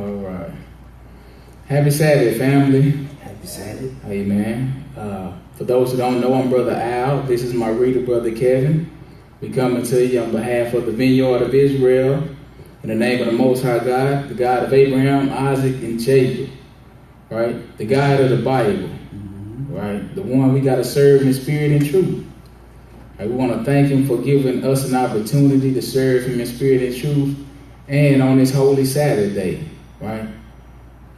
All right. Happy Sabbath, family. Happy Sabbath. Amen. For those who don't know, I'm Brother Al. This is my reader, Brother Kevin. We coming to you on behalf of the Vineyard of Israel, in the name of the Most High God, the God of Abraham, Isaac, and Jacob. Right? The God of the Bible. Right? The one we got to serve in spirit and truth. Right? We want to thank him for giving us an opportunity to serve him in spirit and truth, and on this holy Saturday. Right?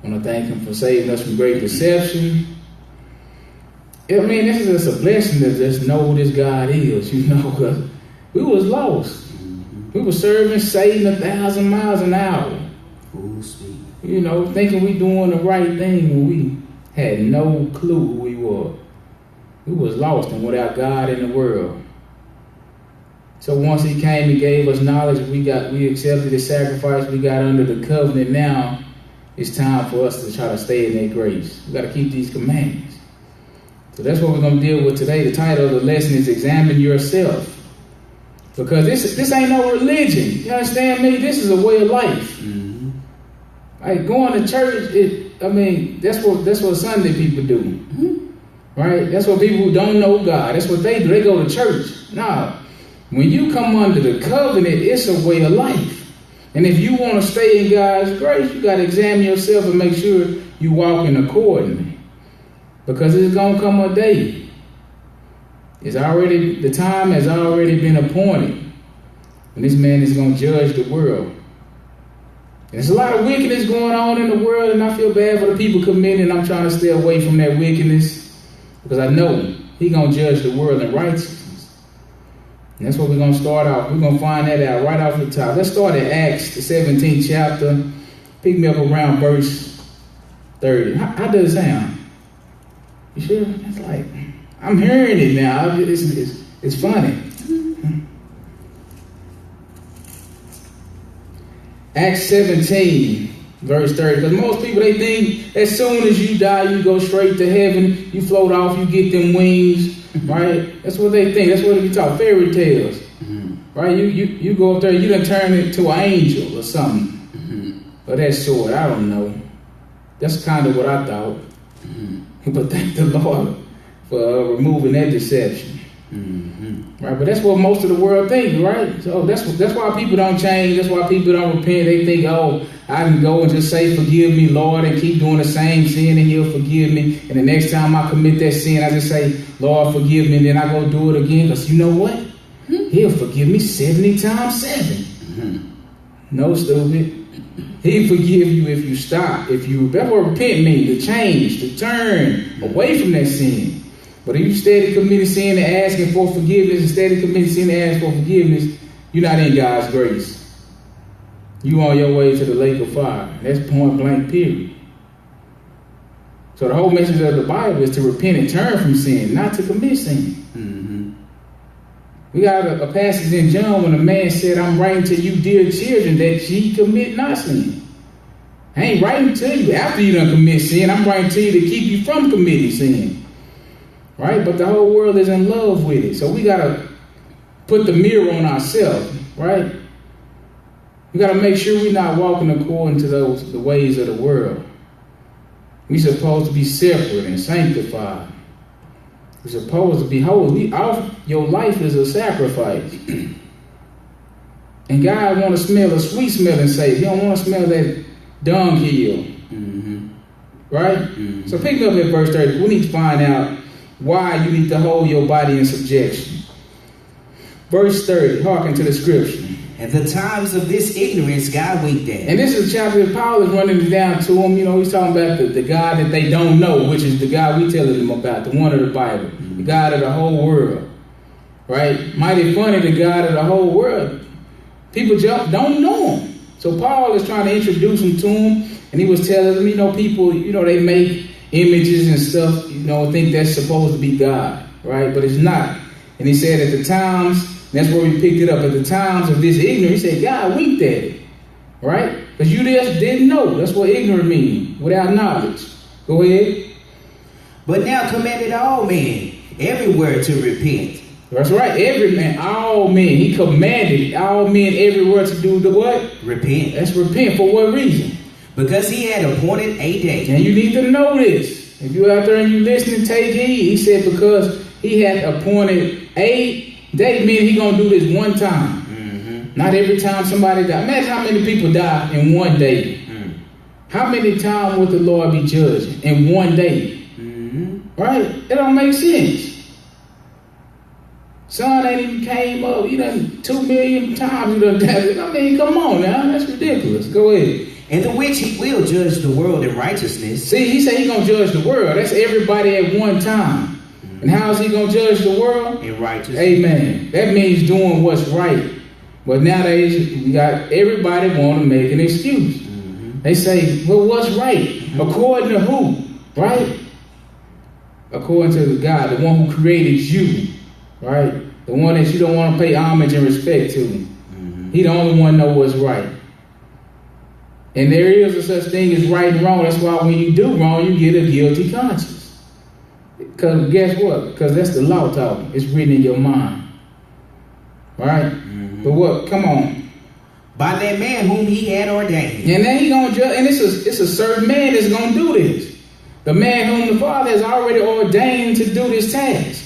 I want to thank him for saving us from great deception. I mean, this is just a blessing to just know who this God is, because we was lost. We were serving Satan 1,000 miles an hour. Full speed. Thinking we doing the right thing when we had no clue who we were. We was lost and without God in the world. So once he came and gave us knowledge, we accepted his sacrifice, we got under the covenant. Now it's time for us to try to stay in that grace. We got to keep these commandments. So that's what we're going to deal with today. The title of the lesson is Examine Yourself. Because this ain't no religion. You understand me? This is a way of life. Mm-hmm. Like going to church, that's what Sunday people do. Mm-hmm. Right? That's what people who don't know God, that's what they do. They go to church. Nah. When you come under the covenant, it's a way of life. And if you want to stay in God's grace, you got to examine yourself and make sure you walking accordingly. Because it's going to come a day. The time has already been appointed. And this man is going to judge the world. And there's a lot of wickedness going on in the world, and I feel bad for the people committing, and I'm trying to stay away from that wickedness. Because I know he's going to judge the world in righteousness. And that's what we're going to start off. We're going to find that out right off the top. Let's start at Acts, the 17th chapter. Pick me up around verse 30. How does it sound? You sure? It's like, I'm hearing it now. It's funny. Acts 17, verse 30. Because most people, they think as soon as you die, you go straight to heaven. You float off, you get them wings. Right? That's what they think. That's what we talk, fairy tales. Mm-hmm. Right? You go up there, you done turn into an angel or something. Mm-hmm. Or that sort. I don't know. That's kind of what I thought. Mm-hmm. But thank the Lord for removing that deception. Mm-hmm. Right? But that's what most of the world thinks, right? So that's why people don't change. That's why people don't repent. They think, I can go and just say, forgive me, Lord, and keep doing the same sin, and he'll forgive me. And the next time I commit that sin, I just say, Lord, forgive me, and then I go do it again. Because you know what? Mm-hmm. He'll forgive me 70 times 7. Mm-hmm. No, stupid. He'll forgive you if you stop. That's what repent means, to change, to turn away from that sin. But if you steady committing sin and asking for forgiveness, instead of committing sin and asking for forgiveness, you're not in God's grace. You on your way to the lake of fire. That's point blank, period. So the whole message of the Bible is to repent and turn from sin, not to commit sin. Mm-hmm. We got a passage in John when a man said, I'm writing to you, dear children, that ye commit not sin. I ain't writing to you after you done commit sin. I'm writing to you to keep you from committing sin. Right? But the whole world is in love with it. So we got to put the mirror on ourselves. Right? We got to make sure we're not walking according to the ways of the world. We're supposed to be separate and sanctified. We're supposed to be holy. Your life is a sacrifice. And God want to smell a sweet smelling Savior. He don't want to smell that dunghill. Mm-hmm. Right? Mm-hmm. So pick up at verse 30. We need to find out why you need to hold your body in subjection. Verse 30. Hearken to the scripture. At the times of this ignorance, God winked at. And this is a chapter that Paul is running it down to him. He's talking about the God that they don't know, which is the God we telling them about, the one of the Bible, the God of the whole world. Right? Mighty funny, the God of the whole world. People just don't know him. So Paul is trying to introduce him to him, and he was telling them, people, they make images and stuff, think that's supposed to be God, right? But it's not. And he said at the times, that's where we picked it up, at the times of this ignorance, he said, God winked at it, right? Because you just didn't know. That's what ignorant means, without knowledge. Go ahead. But now commanded all men everywhere to repent. That's right. Every man, all men. He commanded all men everywhere to do the what? Repent. That's repent. For what reason? Because he had appointed a day. And you need to know this. If you're out there and you listening, take heed. He said because he had appointed a day, meaning he gonna do this one time. Not every time somebody dies. Imagine how many people die in one day. How many times would the Lord be judged in one day? Right? It don't make sense. Son ain't even came up. You done 2 million times. You done died. I mean, come on now. That's ridiculous. Go ahead. In the which he will judge the world in righteousness. See, he said he gonna judge the world. That's everybody at one time. And how is he gonna judge the world? In righteousness. Amen. That means doing what's right. But nowadays, we got everybody want to make an excuse. They say, well, what's right? According to who? Right? According to God, the one who created you. Right? The one that you don't want to pay homage and respect to. He the only one know what's right. And there is a such thing as right and wrong. That's why when you do wrong, you get a guilty conscience. Because guess what? Because that's the law talking. It's written in your mind. Right? But what? Come on. By that man whom he had ordained. And then he gonna judge. And it's a certain man that's gonna do this. The man whom the Father has already ordained to do this task.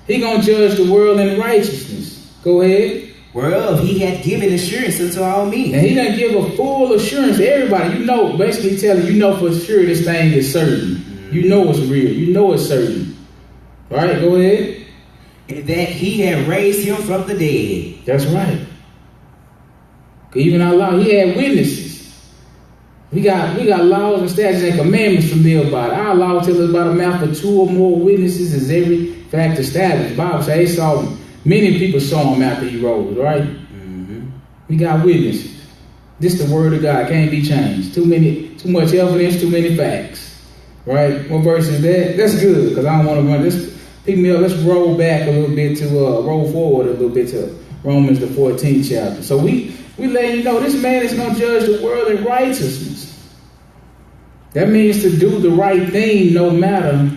He gonna judge the world in righteousness. Go ahead. Whereof he had given assurance unto all men. And he done give a full assurance to everybody. You know, basically telling you know for sure this thing is certain. You know it's real. You know it's certain. All right, go ahead. And that he had raised him from the dead. That's right. Even our law, he had witnesses. We got laws and statutes and commandments to live by. Our law tells us about a mouth of 2 or more witnesses is every fact established. The Bible says they saw him. Many people saw him after he rose, right? We got witnesses. This the word of God, can't be changed. Too much evidence, too many facts. Right? What verse is that? That's good, because I don't want to run this. Pick me up. Let's roll back a little bit to roll forward a little bit to Romans the 14th chapter. So we let you know this man is going to judge the world in righteousness. That means to do the right thing no matter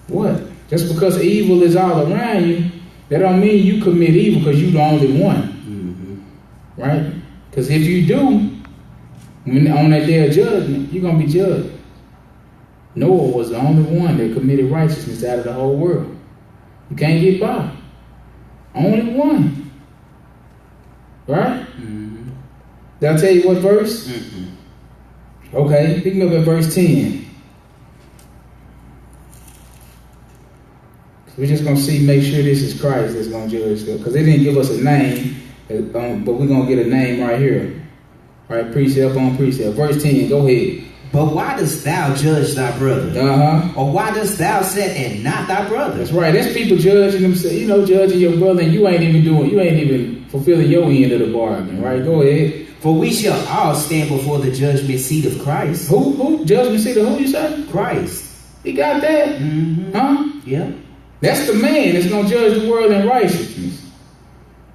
what. Just because evil is all around you, that don't mean you commit evil because you're the only one. Right? Because if you do, on that day of judgment, you're going to be judged. Noah was the only one that committed righteousness out of the whole world. You can't get by. Only one. Right? Did I tell you what verse? Okay, pick me up at verse 10. We're just going to see, make sure this is Christ that's going to judge them. Because they didn't give us a name, but we're going to get a name right here. All right, precept on precept. Verse 10, go ahead. But why dost thou judge thy brother? Or why dost thou set and not thy brother? That's right. That's people judging themselves, judging your brother, and you ain't even fulfilling your end of the bargain, right? Go ahead. For we shall all stand before the judgment seat of Christ. Who? Judgment seat of who you say? Christ. He got that? Huh? Yeah. That's the man that's going to judge the world in righteousness.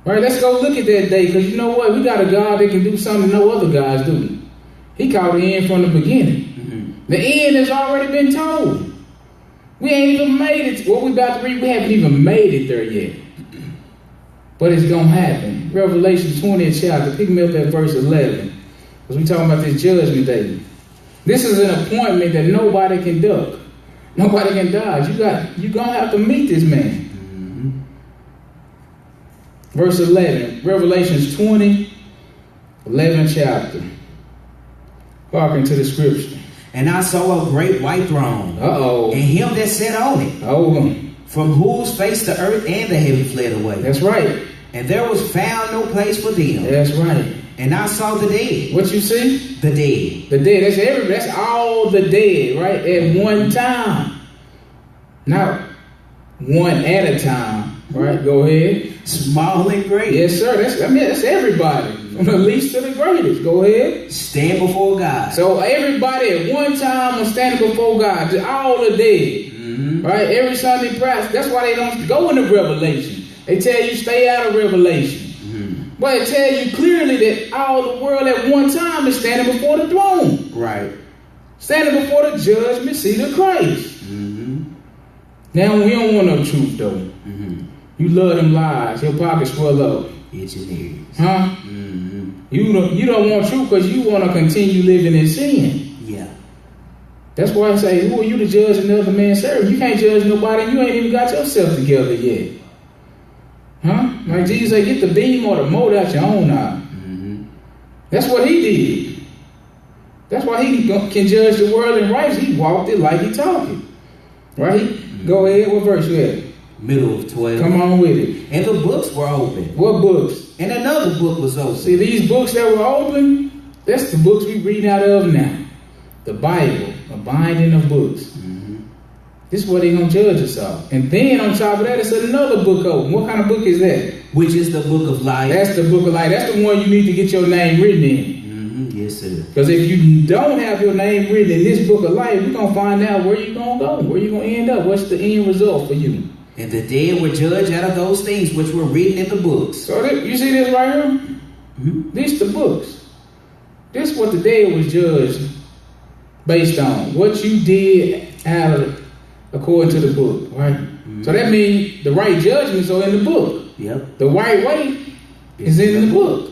Right? Let's go look at that day, because you know what? We got a God that can do something no other guys do. He called the end from the beginning. The end has already been told. We ain't even made it. What we about to read, we haven't even made it there yet. But it's going to happen. Revelation 20th chapter, pick me up at verse 11. Because we talking about this judgment day. This is an appointment that nobody can duck. Nobody can dodge. You're going to have to meet this man. Verse 11, Revelations 20, 11th chapter. Hearken to the scripture. And I saw a great white throne. And him that sat on it. From whose face the earth and the heaven fled away. That's right. And there was found no place for them. That's right. And I saw the dead. What you see? The dead. The dead. That's everybody. That's all the dead, right? At one time. Not one at a time. Right? Go ahead. Small and great. Yes, sir. That's everybody. From the least to the greatest. Go ahead. Stand before God. So everybody at one time was standing before God. All the dead. Right? Every Sunday practice. That's why they don't go into Revelation. They tell you stay out of Revelation. But it tells you clearly that all the world at one time is standing before the throne. Right. Standing before the judgment seat of Christ. Now we don't want no truth though. You love them lies. Your pockets swell up. Itching ears. Huh? You don't want truth because you want to continue living in sin. Yeah. That's why I say, who are you to judge another man's servant? You can't judge nobody. You ain't even got yourself together yet. Huh? Like Jesus said, get the beam or the mote out your own eye. Mm-hmm. That's what he did. That's why he can judge the world in rights. He walked it like he talked it. Right? Mm-hmm. Go ahead. What verse you at? Middle of 12. Come on with it. And the books were open. What books? And another book was open. See, these books that were open, that's the books we read out of now. The Bible, a binding of books. Mm-hmm. This is what they're going to judge us off. And then on top of that, it's another book open. What kind of book is that? Which is the book of life. That's the book of life. That's the one you need to get your name written in. Mm-hmm. Yes, sir. Because if you don't have your name written in this book of life, we're going to find out where you're going to go, where you're going to end up. What's the end result for you? And the dead were judged out of those things which were written in the books. So you see this right here? Mm-hmm. These the books. This is what the dead was judged based on. What you did according to the book, right? Mm-hmm. So that means the right judgments are in the book. Yep. The right way is in the book.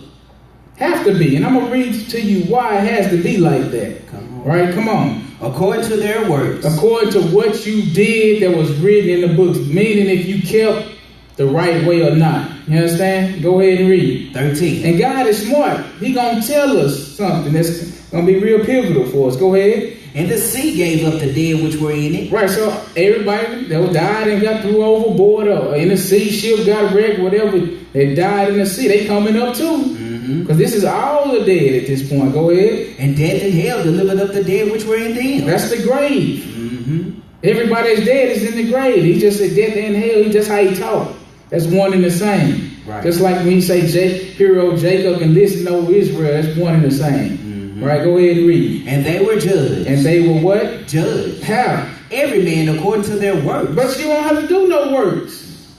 Have to be. And I'm going to read to you why it has to be like that. Come on. Right? Come on. According to their works. According to what you did that was written in the books. Meaning if you kept the right way or not. You understand? Go ahead and read. 13. And God is smart. He going to tell us something that's going to be real pivotal for us. Go ahead. And the sea gave up the dead which were in it. Right, so everybody that died and got threw overboard or in the sea, ship got wrecked, whatever, they died in the sea, they coming up too. Because this is all the dead at this point. Go ahead. And death and hell delivered up the dead which were in them. That's the grave. Mm-hmm. Everybody that's dead is in the grave. He just said death and hell. He just how he talk. That's one and the same. Right. Just like when you say hero Jacob and listen to Israel, that's one and the same. Mm-hmm. Right, go ahead and read. And they were judged. And they were what? Judged. How? Every man according to their works. But you don't have to do no works.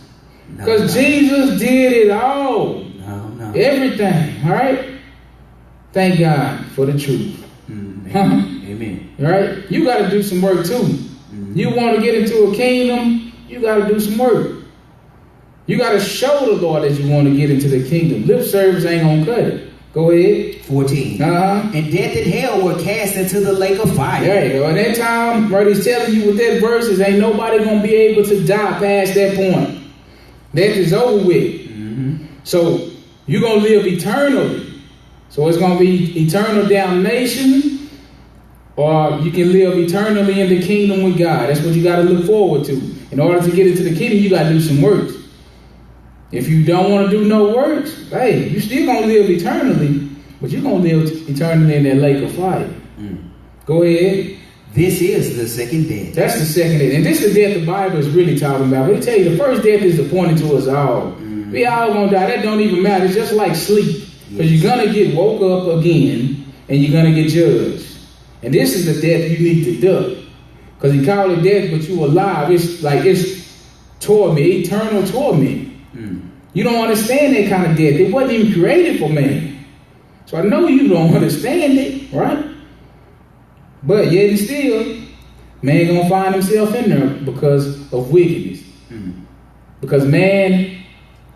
Because Jesus did it all. No. Everything. All right? Thank God for the truth. Amen. Right? You got to do some work too. Mm-hmm. You want to get into a kingdom, you got to do some work. You got to show the Lord that you want to get into the kingdom. Lip service ain't going to cut it. Go ahead. 14. Uh-huh. And death and hell were cast into the lake of fire. There you go. At that time, right, he's telling you with that verses, ain't nobody going to be able to die past that point. Death is over with. Mm-hmm. So you're going to live eternally. So it's going to be eternal damnation, or you can live eternally in the kingdom with God. That's what you got to look forward to. In order to get into the kingdom, you got to do some works. If you don't want to do no works, hey, you still going to live eternally, but you're going to live eternally in that lake of fire. Go ahead. This is the second death. That's the second death. And this is the death the Bible is really talking about. Let me tell you, the first death is appointed to us all. We all going to die. That don't even matter. It's just like sleep. Because you're going to get woke up again, and you're going to get judged. And this is the death you need to duck. Because he called it death, but you alive. It's like it's torment, eternal torment. You don't understand that kind of death. It wasn't even created for man. So I know you don't understand it, right? But yet and still, man gonna find himself in there because of wickedness. Because man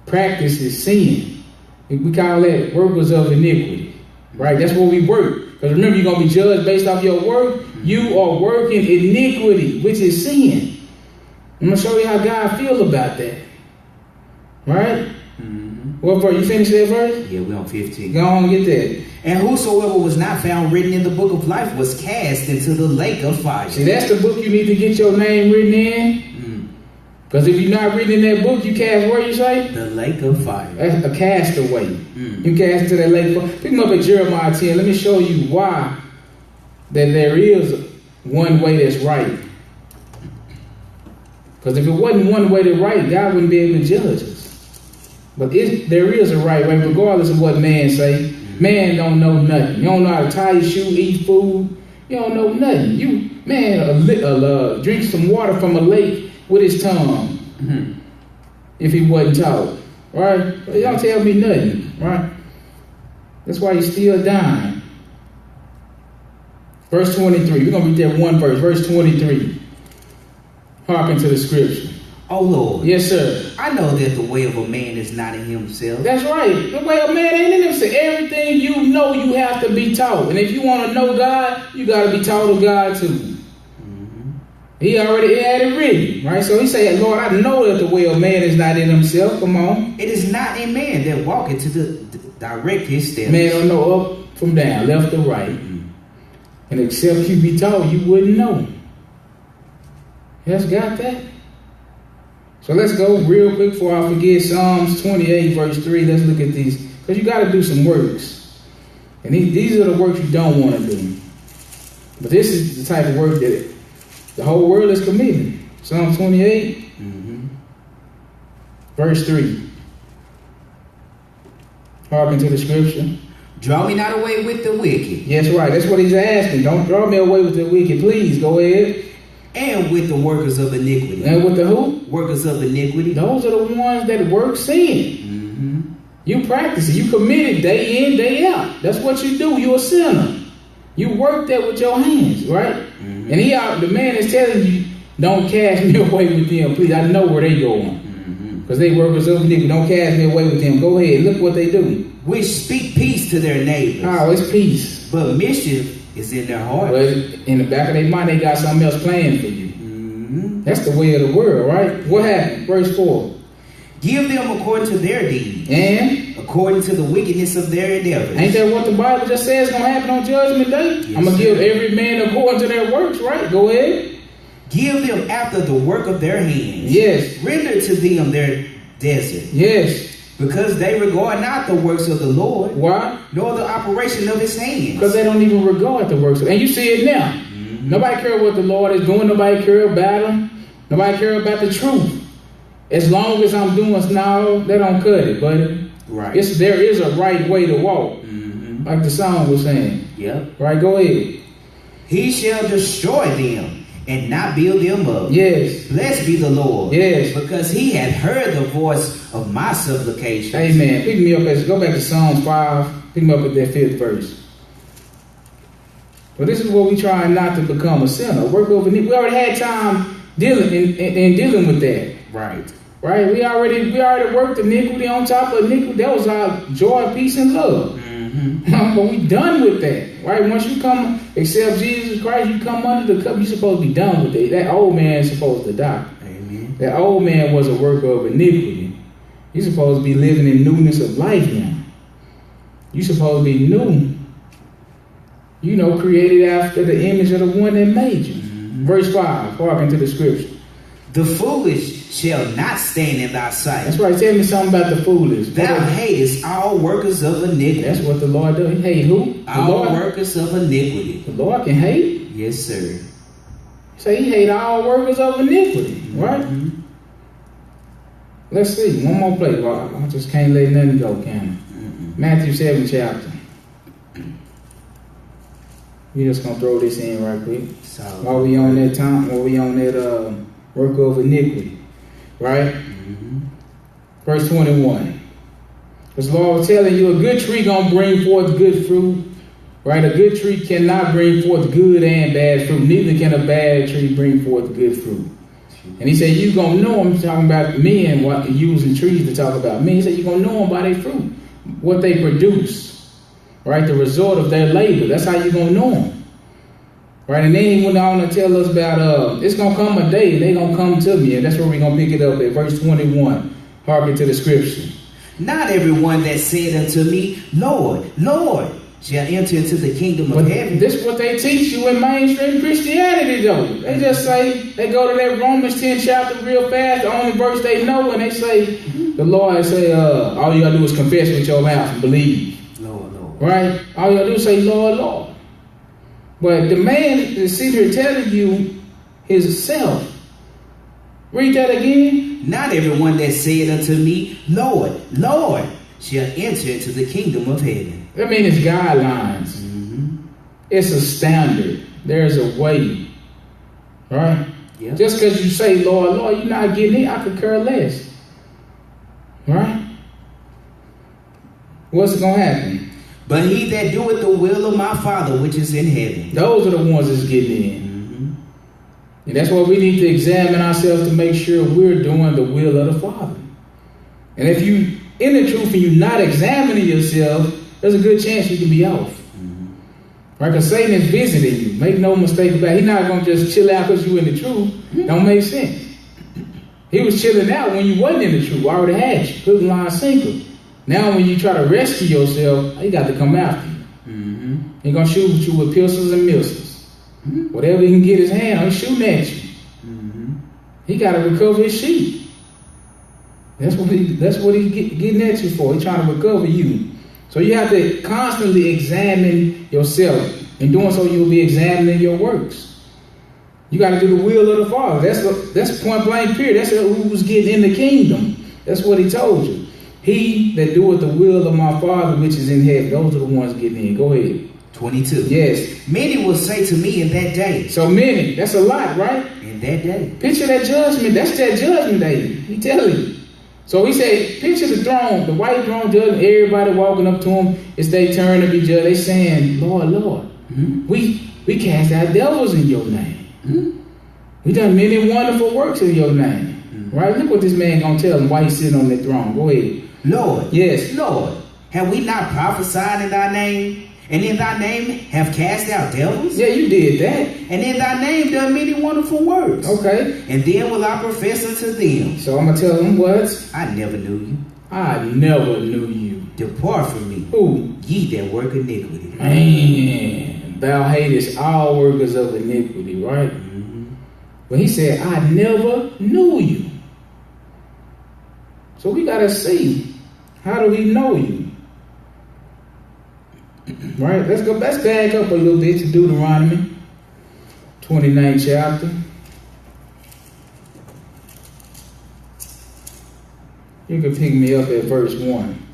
practices sin. We call that workers of iniquity, right? That's where we work. Because remember, you're gonna be judged based off your work. You are working iniquity, which is sin. I'm gonna show you how God feels about that. Right? What verse? You finished that verse? Yeah, we're on 15. Go on and get that. And whosoever was not found written in the book of life was cast into the lake of fire. See, that's the book you need to get your name written in. Because if you're not written in that book, you cast where, you say? The lake of fire. That's a castaway. You cast into that lake of fire. Pick them up at Jeremiah 10. Let me show you why that there is one way that's right. Because if it wasn't one way that's right, God wouldn't be able to judge us. But there is a right way, regardless of what man say. Man don't know nothing. You don't know how to tie your shoe, eat food. You don't know nothing. You, man, drink some water from a lake with his tongue. If he wasn't taught. Right? But y'all tell me nothing. Right? That's why you're still dying. Verse 23. We're going to read that one verse. Verse 23. Hearken to the scripture. Oh Lord. Yes, sir. I know that the way of a man is not in himself. That's right. The way of a man ain't in himself. Everything you know, you have to be taught. And if you want to know God, you got to be taught of God too. Mm-hmm. He already had it written, right? So he said, Lord, I know that the way of man is not in himself. Come on. It is not a man that walketh to the direct his steps. Man don't know up from down, left or right. Mm-hmm. And except you be taught, you wouldn't know. Yes, got that? So let's go real quick before I forget. Psalms 28 verse 3. Let's look at these. Because you got to do some works. And these are the works you don't want to do. But this is the type of work that the whole world is committing. Psalm 28 verse 3. Hearken to the scripture. Draw me not away with the wicked. Yes, right. That's what he's asking. Don't draw me away with the wicked. Please, go ahead. And with the workers of iniquity. And with the who? Workers of iniquity. Those are the ones that work sin. Mm-hmm. You practice it. You commit it day in, day out. That's what you do. You're a sinner. You work that with your hands, right? Mm-hmm. And the man is telling you, don't cast me away with them. Please, I know where they going. Because they workers of iniquity. Don't cast me away with them. Go ahead. Look what they do. Which speak peace to their neighbors. Oh, it's peace. But mischief is in their heart. But in the back of their mind, they got something else planned for you. Mm-hmm. That's the way of the world, right? What happened? Verse 4. Give them according to their deeds. And? According to the wickedness of their endeavors. Ain't that what the Bible just says is going to happen on Judgment Day? Yes, I'm going to give every man according to their works, right? Go ahead. Give them after the work of their hands. Yes. Render to them their desert. Yes. Because they regard not the works of the Lord. Why? Nor the operation of his hands. Because they don't even regard the works. And you see it now. Mm-hmm. Nobody cares what the Lord is doing. Nobody cares about him. Nobody cares about the truth. As long as I'm doing now, they don't cut it, buddy. Right. There is a right way to walk. Mm-hmm. Like the song was saying. Yep. Right, go ahead. He shall destroy them and not build them up. Yes. Blessed be the Lord. Yes. Because he hath heard the voice of my supplications. Amen. Pick me up. Go back to Psalms 5. Pick me up at that 5th verse. Well, this is what we try not to become a sinner. Work over. We already had time dealing with that. Right. Right. We already worked iniquity on top of iniquity. That was our joy, peace, and love. Mm-hmm. But we done with that. Right. Once you come accept Jesus Christ, you come under the cup. You're supposed to be done with it. That old man is supposed to die. Amen. That old man was a worker of iniquity. You're supposed to be living in newness of life now. You're supposed to be new. You know, created after the image of the one that made you. Mm-hmm. Verse 5, hearken to the scripture. The foolish shall not stand in thy sight. That's right. Tell me something about the foolish. Thou hatest all workers of iniquity. That's what the Lord does. He hate who? All workers of iniquity. The Lord can hate? Yes, sir. So he hate all workers of iniquity, right? Mm-hmm. Let's see. One more place. Well, I just can't let nothing go, can I? Mm-hmm. Matthew 7 chapter. We just gonna throw this in right quick. While we on that time, while we on that work of iniquity, right? Mm-hmm. Verse 21. Because the Lord was telling you a good tree gonna bring forth good fruit, right? A good tree cannot bring forth good and bad fruit. Neither can a bad tree bring forth good fruit. And he said, you gonna know them. Talking about men, using trees to talk about men. He said, you gonna know them by their fruit, what they produce. Right, the result of their labor. That's how you're going to know them. Right, and then he went on to tell us about, it's going to come a day, they going to come to me. And that's where we're going to pick it up at verse 21. Hearken to the scripture. Not everyone that said unto me, Lord, Lord, shall enter into the kingdom of heaven. This is what they teach you in mainstream Christianity, though. They just say, they go to that Romans 10 chapter real fast, the only verse they know, and they say, the Lord say, all you got to do is confess with your mouth and believe. Right? All you gotta do is say, Lord, Lord. But the man is sitting here telling you his self. Read that again. Not everyone that said unto me, Lord, Lord, shall enter into the kingdom of heaven. I mean, it's guidelines. Mm-hmm. It's a standard. There's a way. Right? Yep. Just because you say, Lord, Lord, you're not getting it, I could care less. Right? What's going to happen? But he that doeth the will of my Father which is in heaven. Those are the ones that's getting in. Mm-hmm. And that's why we need to examine ourselves to make sure we're doing the will of the Father. And if you in the truth and you're not examining yourself, there's a good chance you can be off. Right? Because Satan is visiting you. Make no mistake about it. He's not going to just chill out because you're in the truth. Don't make sense. He was chilling out when you wasn't in the truth. Already had you. Hook, line, sinker. Now when you try to rescue yourself, he got to come after you. He's going to shoot you with pistols and missiles. Whatever he can get his hand on, he's shooting at you. He got to recover his sheep. That's what he's getting at you for. He's trying to recover you. So you have to constantly examine yourself. In doing so, you'll be examining your works. You got to do the will of the Father. That's point blank period. That's who was getting in the kingdom. That's what he told you. He that doeth the will of my Father which is in heaven. Those are the ones getting in. Go ahead. 22. Yes. Many will say to me in that day. So many. That's a lot, right? In that day. Picture that judgment. That's that judgment day. He telling you. So he said, picture the throne, the white throne judging, everybody walking up to him. It's their turn to be judged. They saying, Lord, Lord, we cast out devils in your name. We done many wonderful works in your name. Right? Look what this man gonna tell him while he's sitting on that throne. Go ahead. Lord. Yes. Lord, have we not prophesied in thy name? And in thy name have cast out devils? Yeah, you did that. And in thy name done many wonderful works. Okay. And then will I profess unto them. So I'm going to tell them what? I never knew you. I never knew you. Depart from me. Who? Ye that work iniquity. Man, thou hatest all workers of iniquity, right? But he said, I never knew you. So we got to see, how do we know you? Right, let's back up a little bit to Deuteronomy 29th chapter. You can pick me up at verse 1.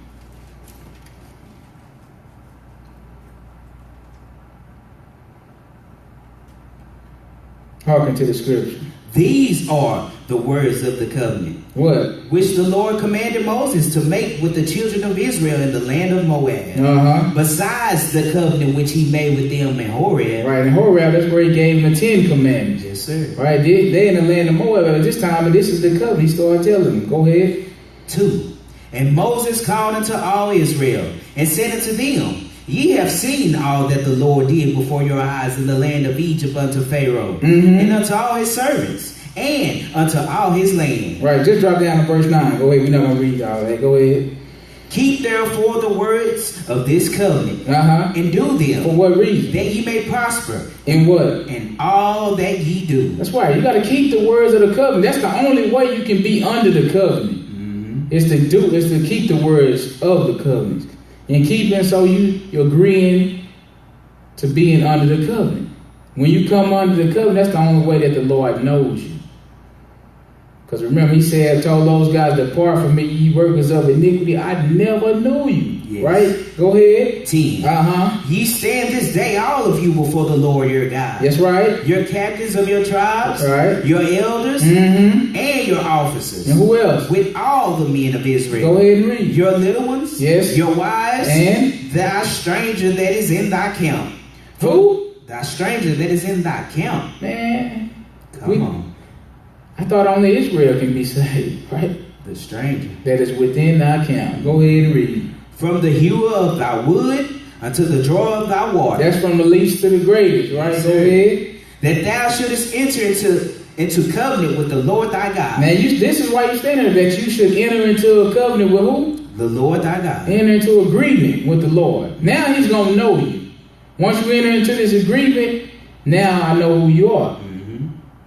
Hearken to the scripture. These are the words of the covenant. What? Which the Lord commanded Moses to make with the children of Israel in the land of Moab. Besides the covenant which he made with them in Horeb. Right, in Horeb, that's where he gave them the 10 commandments. Yes, sir. Right, they in the land of Moab at this time, and this is the covenant. He started telling them. Go ahead. 2. And Moses called unto all Israel, and said unto them, Ye have seen all that the Lord did before your eyes in the land of Egypt unto Pharaoh, and unto all his servants, and unto all his land. Right, just drop down to verse 9. Go ahead, we're not going to read all that. Go ahead. Keep therefore the words of this covenant, and do them. For what reason? That ye may prosper. In what? In all that ye do. That's right. You got to keep the words of the covenant. That's the only way you can be under the covenant. Is to keep the words of the covenant. And keeping so you're agreeing to being under the covenant. When you come under the covenant, that's the only way that the Lord knows you. Because remember, he said, told those guys, depart from me, ye workers of iniquity. I never knew you. Yes. Right? Go ahead. 10. Ye stand this day, all of you, before the Lord your God. That's right. Your captains of your tribes. Right. Your elders. And your officers. And who else? With all the men of Israel. Go ahead and read. Your little ones. Yes. Your wives. And thy stranger that is in thy camp. Who? Thy stranger that is in thy camp. Man. Come on. I thought only Israel can be saved, right? The stranger that is within thy camp. Go ahead and read. From the hewer of thy wood unto the drawer of thy water. That's from the least to the greatest, right? Yes, go ahead. That thou shouldest enter into covenant with the Lord thy God. Now, this is why you stand there, that you should enter into a covenant with who? The Lord thy God. Enter into agreement with the Lord. Now he's going to know you. Once you enter into this agreement, now I know who you are.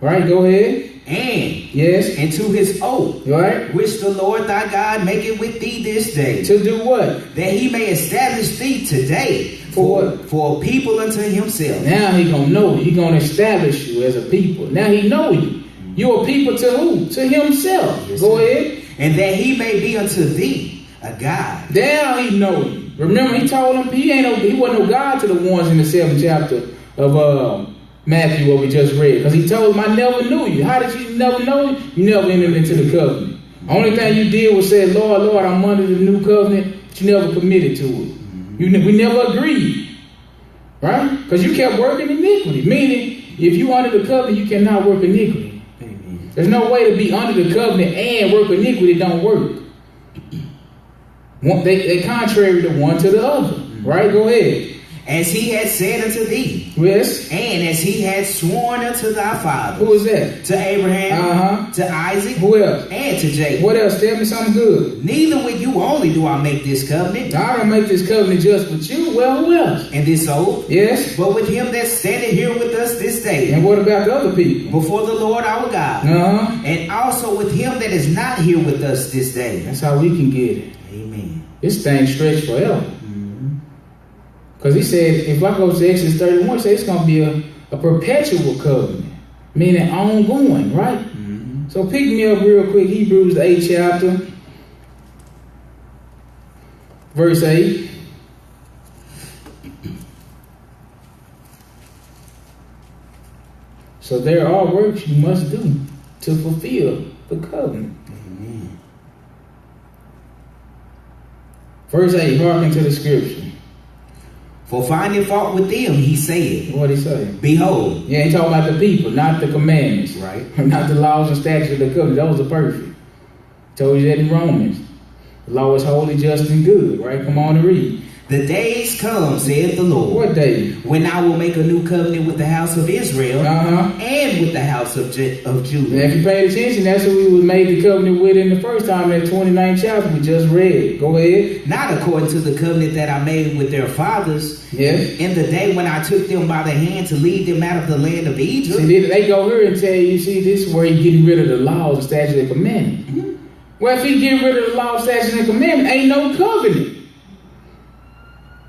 Right? Go ahead. And yes, and to his oath, right, which the Lord thy God maketh with thee this day. To do what? That he may establish thee today for what? For a people unto himself. Now he gonna know you. He gonna establish you as a people. Now he know you. You a people to who? To himself. Yes, go sir. Ahead. And that he may be unto thee a God. Now he know you. Remember, he told him he wasn't no God to the ones in the 7th chapter of Matthew, what we just read, because he told him, I never knew you. How did you never know you? You never entered into the covenant. Only thing you did was say, Lord, Lord, I'm under the new covenant, but you never committed to it. We never agreed. Right? Because you kept working iniquity. Meaning, if you under the covenant, you cannot work iniquity. Amen. There's no way to be under the covenant and work iniquity. It don't work. They contrary to one to the other. Right? Go ahead. As he had said unto thee, Yes. and as he had sworn unto thy father, Who is that? to Abraham, to Isaac, Who else? and to Jacob. What else? Tell me something good. Neither with you only do I make this covenant, Now, I don't make this covenant just with you. Well, who else? and this oath, Yes. but with him that standeth here with us this day, And what about the other people? before the Lord our God, and also with him that is not here with us this day. That's how we can get it. Amen. This thing stretched forever. Because he said, if I go to Exodus 31, he said it's going to be a perpetual covenant, meaning ongoing, right? So pick me up real quick, Hebrews the 8th chapter, verse 8. So there are works you must do to fulfill the covenant. Amen. Verse 8, hearken to the scripture. For finding fault with them, he said, What did he say? behold, Yeah, he talking about the people, not the commandments. right? Not the laws and statutes of the covenant. Those are perfect. Told you that in Romans. The law is holy, just, and good. Right? Come on and read. The days come, saith the Lord, What day? when I will make a new covenant with the house of Israel and with the house of Now, Judah. if you paid attention, that's who we was made the covenant with in the first time in that 29th chapter we just read. Go ahead. Not according to the covenant that I made with their fathers Yes. in the day when I took them by the hand to lead them out of the land of Egypt. See, they go here and tell you, see, this is where he's getting rid of the laws and statutes and commandments. Well, if he get rid of the law, statutes, and commandments, ain't no covenant.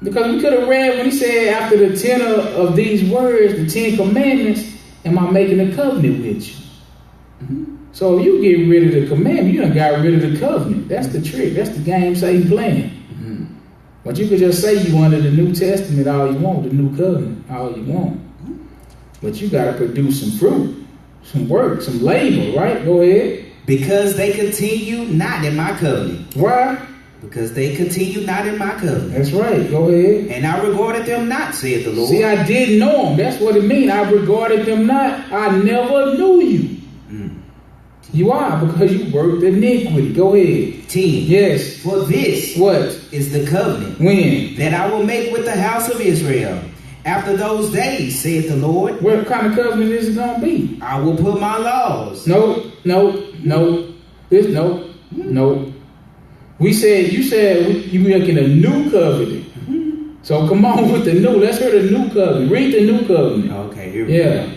Because we could have read when he said, after the 10 of these words, the 10 commandments, am I making a covenant with you? So if you get rid of the commandment, you done got rid of the covenant. That's the trick. That's the game Satan playing. But you could just say you under the New Testament all you want, the new covenant all you want. But you got to produce some fruit, some work, some labor, right? Go ahead. Because they continue not in my covenant. Why? Because they continue not in my covenant. That's right. Go ahead. And I regarded them not, saith the Lord. See, I didn't know them. That's what it means. I regarded them not. I never knew you. You are, because you worked iniquity. Go ahead. 10. Yes. For this What? is the covenant When? that I will make with the house of Israel. After those days, saith the Lord, What kind of covenant is it going to be? I will put my laws. No. This, no. You said you making a new covenant. So come on with the new. Let's hear the new covenant. Read the new covenant. Okay, here we go. Yeah.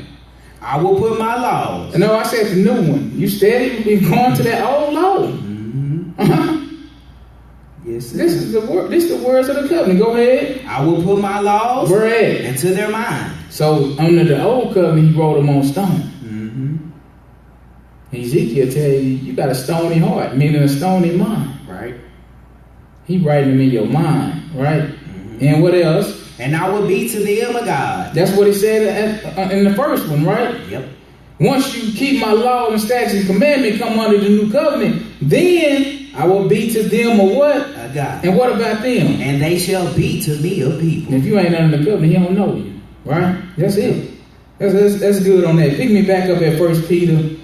I will put my laws. No, I said the new one. You steady been going to that old law. Yes, sir. This is the word. This is the words of the covenant. Go ahead. I will put my laws Where at? into their mind. So under the old covenant, he wrote them on stone. Ezekiel tell you got a stony heart, meaning a stony mind. Right. He writing them in your mind, right? And what else? And I will be to them a God. That's what he said in the first one, right? Yep. Once you keep my law and statutes and commandment, come under the new covenant, then I will be to them a what? A God. And what about them? And they shall be to me a people. If you ain't under the covenant, he don't know you, right? That's it. That's good on that. Pick me back up at 1 Peter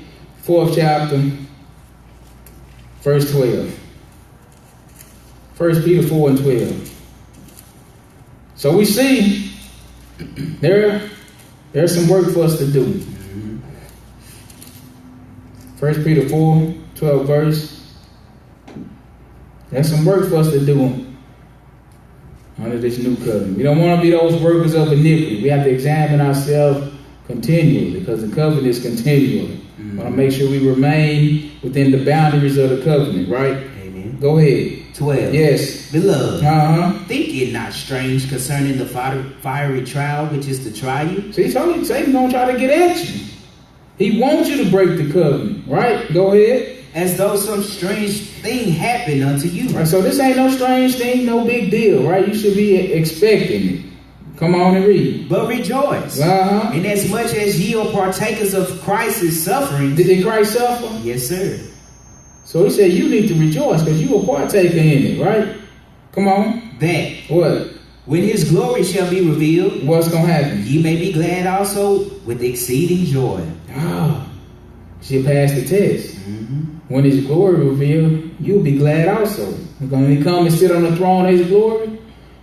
4th chapter, verse 12. 1 Peter 4 and 12. So we see there's some work for us to do. 1 Peter 4, 12 verse. There's some work for us to do under this new covenant. We don't want to be those workers of iniquity. We have to examine ourselves continually, because the covenant is continual. We want to make sure we remain within the boundaries of the covenant, right? Amen. Go ahead. 12. Yes. Beloved, think it not strange concerning the fiery trial which is to try you. See, Satan's going to try to get at you. He wants you to break the covenant, right? Go ahead. As though some strange thing happened unto you. Right, so this ain't no strange thing, no big deal, right? You should be expecting it. Come on and read. But rejoice, inasmuch as ye are partakers of Christ's suffering. Did Christ suffer? Yes, sir. So he said you need to rejoice because you a partaker in it, right? Come on. That What? When his glory shall be revealed, what's going to happen? ye may be glad also with exceeding joy. Oh, she passed the test. When his glory revealed, you'll be glad also. When he come and sit on the throne of his glory,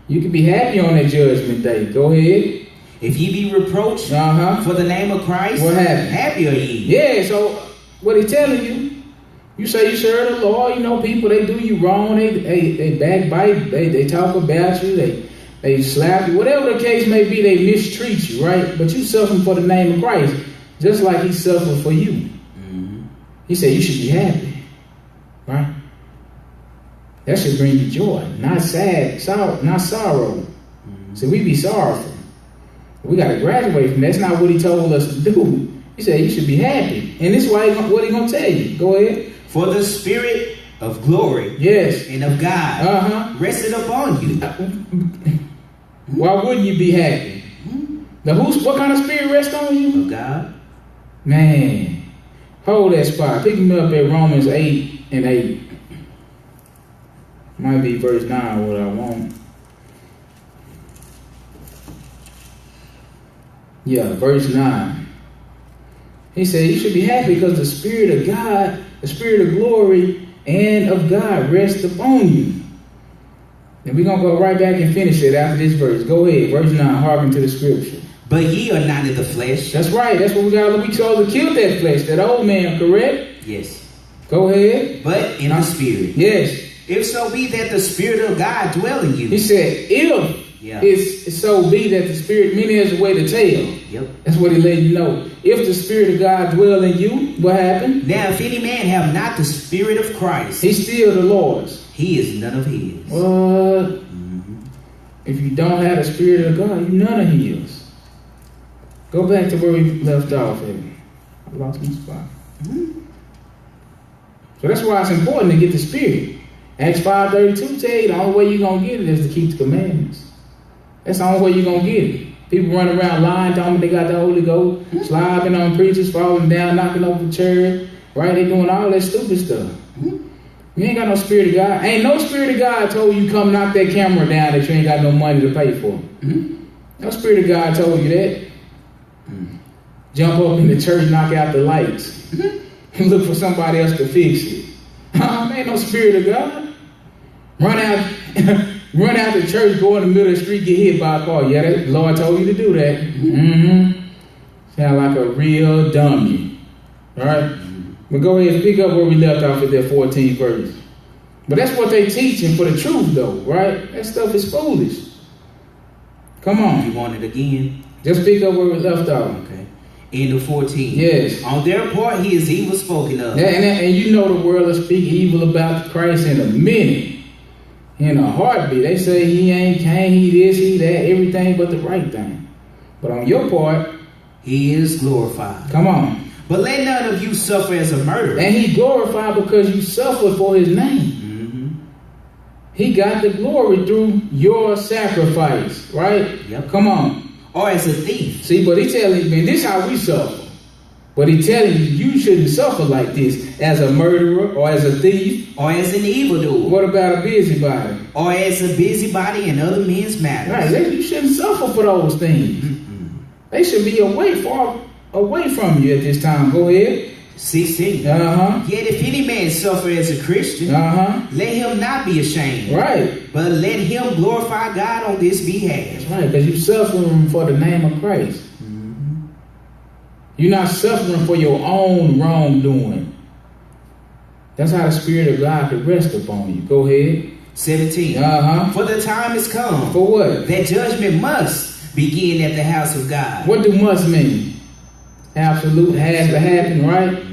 you can be happy on that judgment day. Go ahead. If ye be reproached for the name of Christ, what happened? Happy are ye. Yeah, so what he telling you, you say you serve the Lord, you know people, they do you wrong, they backbite, they talk about you, they slap you, whatever the case may be, they mistreat you, right? But you suffering for the name of Christ, just like he suffered for you. He said you should be happy, right? That should bring you joy, not sad, not sorrow. See, we be sorrowful. We got to graduate from that. That's not what he told us to do. He said you should be happy. And this is why what he going to tell you. Go ahead. For the spirit of glory and of God rested upon you. Why wouldn't you be happy? What kind of spirit rests on you? Of God. Man, hold that spot. Pick me up at Romans 8:8. Might be verse 9 what I want. Yeah, verse 9. He said you should be happy because the Spirit of God, the Spirit of glory and of God rests upon you. And we're going to go right back and finish it after this verse. Go ahead, verse 9, hearken to the scripture. But ye are not in the flesh. That's right. That's what we got. We told to kill that flesh, that old man, correct? Yes. Go ahead. But in the Spirit. Yes. If so be that the Spirit of God dwell in you. He said, if it's so be that the Spirit, meaning there's a way to tell. Yep. That's what he let you know. If the Spirit of God dwell in you, what happened? Now, if any man have not the Spirit of Christ, he's still the Lord's. He is none of his. What? If you don't have the Spirit of God, you're none of his. Go back to where we left off. I lost my spot. So that's why it's important to get the Spirit. Acts 5:32 tell you the only way you're going to get it is to keep the commandments. That's the only way you're going to get it. People running around lying, telling me they got the Holy Ghost, slobbing on preachers, falling down, knocking over the church, right? They doing all that stupid stuff. You ain't got no Spirit of God. Ain't no Spirit of God told you come knock that camera down that you ain't got no money to pay for. No Spirit of God told you that. Jump up in the church, knock out the lights, and look for somebody else to fix it. Ain't no Spirit of God. Run out the church, go in the middle of the street, get hit by a car. Yeah, the Lord told you to do that. Sound like a real dummy. All right? But go ahead and pick up where we left off at that 14th verse. But that's what they teaching for the truth, though, right? That stuff is foolish. Come on. You want it again? Just pick up where we left off. Okay. End of 14. Yes. On their part, he is evil spoken of. Yeah, and you know the world will speak evil about Christ in a minute. In a heartbeat. They say he ain't came, he this, he that, everything but the right thing. But on your part, he is glorified. Come on. But let none of you suffer as a murderer. And he glorified because you suffered for his name. He got the glory through your sacrifice, right? Yep. Come on. Or as a thief. See, but he telling me, this is how we suffer. But he telling you shouldn't suffer like this as a murderer or as a thief. Or as an evildoer. What about a busybody? Or as a busybody in other men's matters. Right, you shouldn't suffer for those things. They should be far away from you at this time. Go ahead. 16. Yet if any man suffer as a Christian, let him not be ashamed. Right. But let him glorify God on this behalf. That's right, because you're suffering for the name of Christ. You're not suffering for your own wrongdoing. That's how the Spirit of God can rest upon you. Go ahead. 17. For the time is come. For what? That judgment must begin at the house of God. What do must mean? Absolute has to happen, right?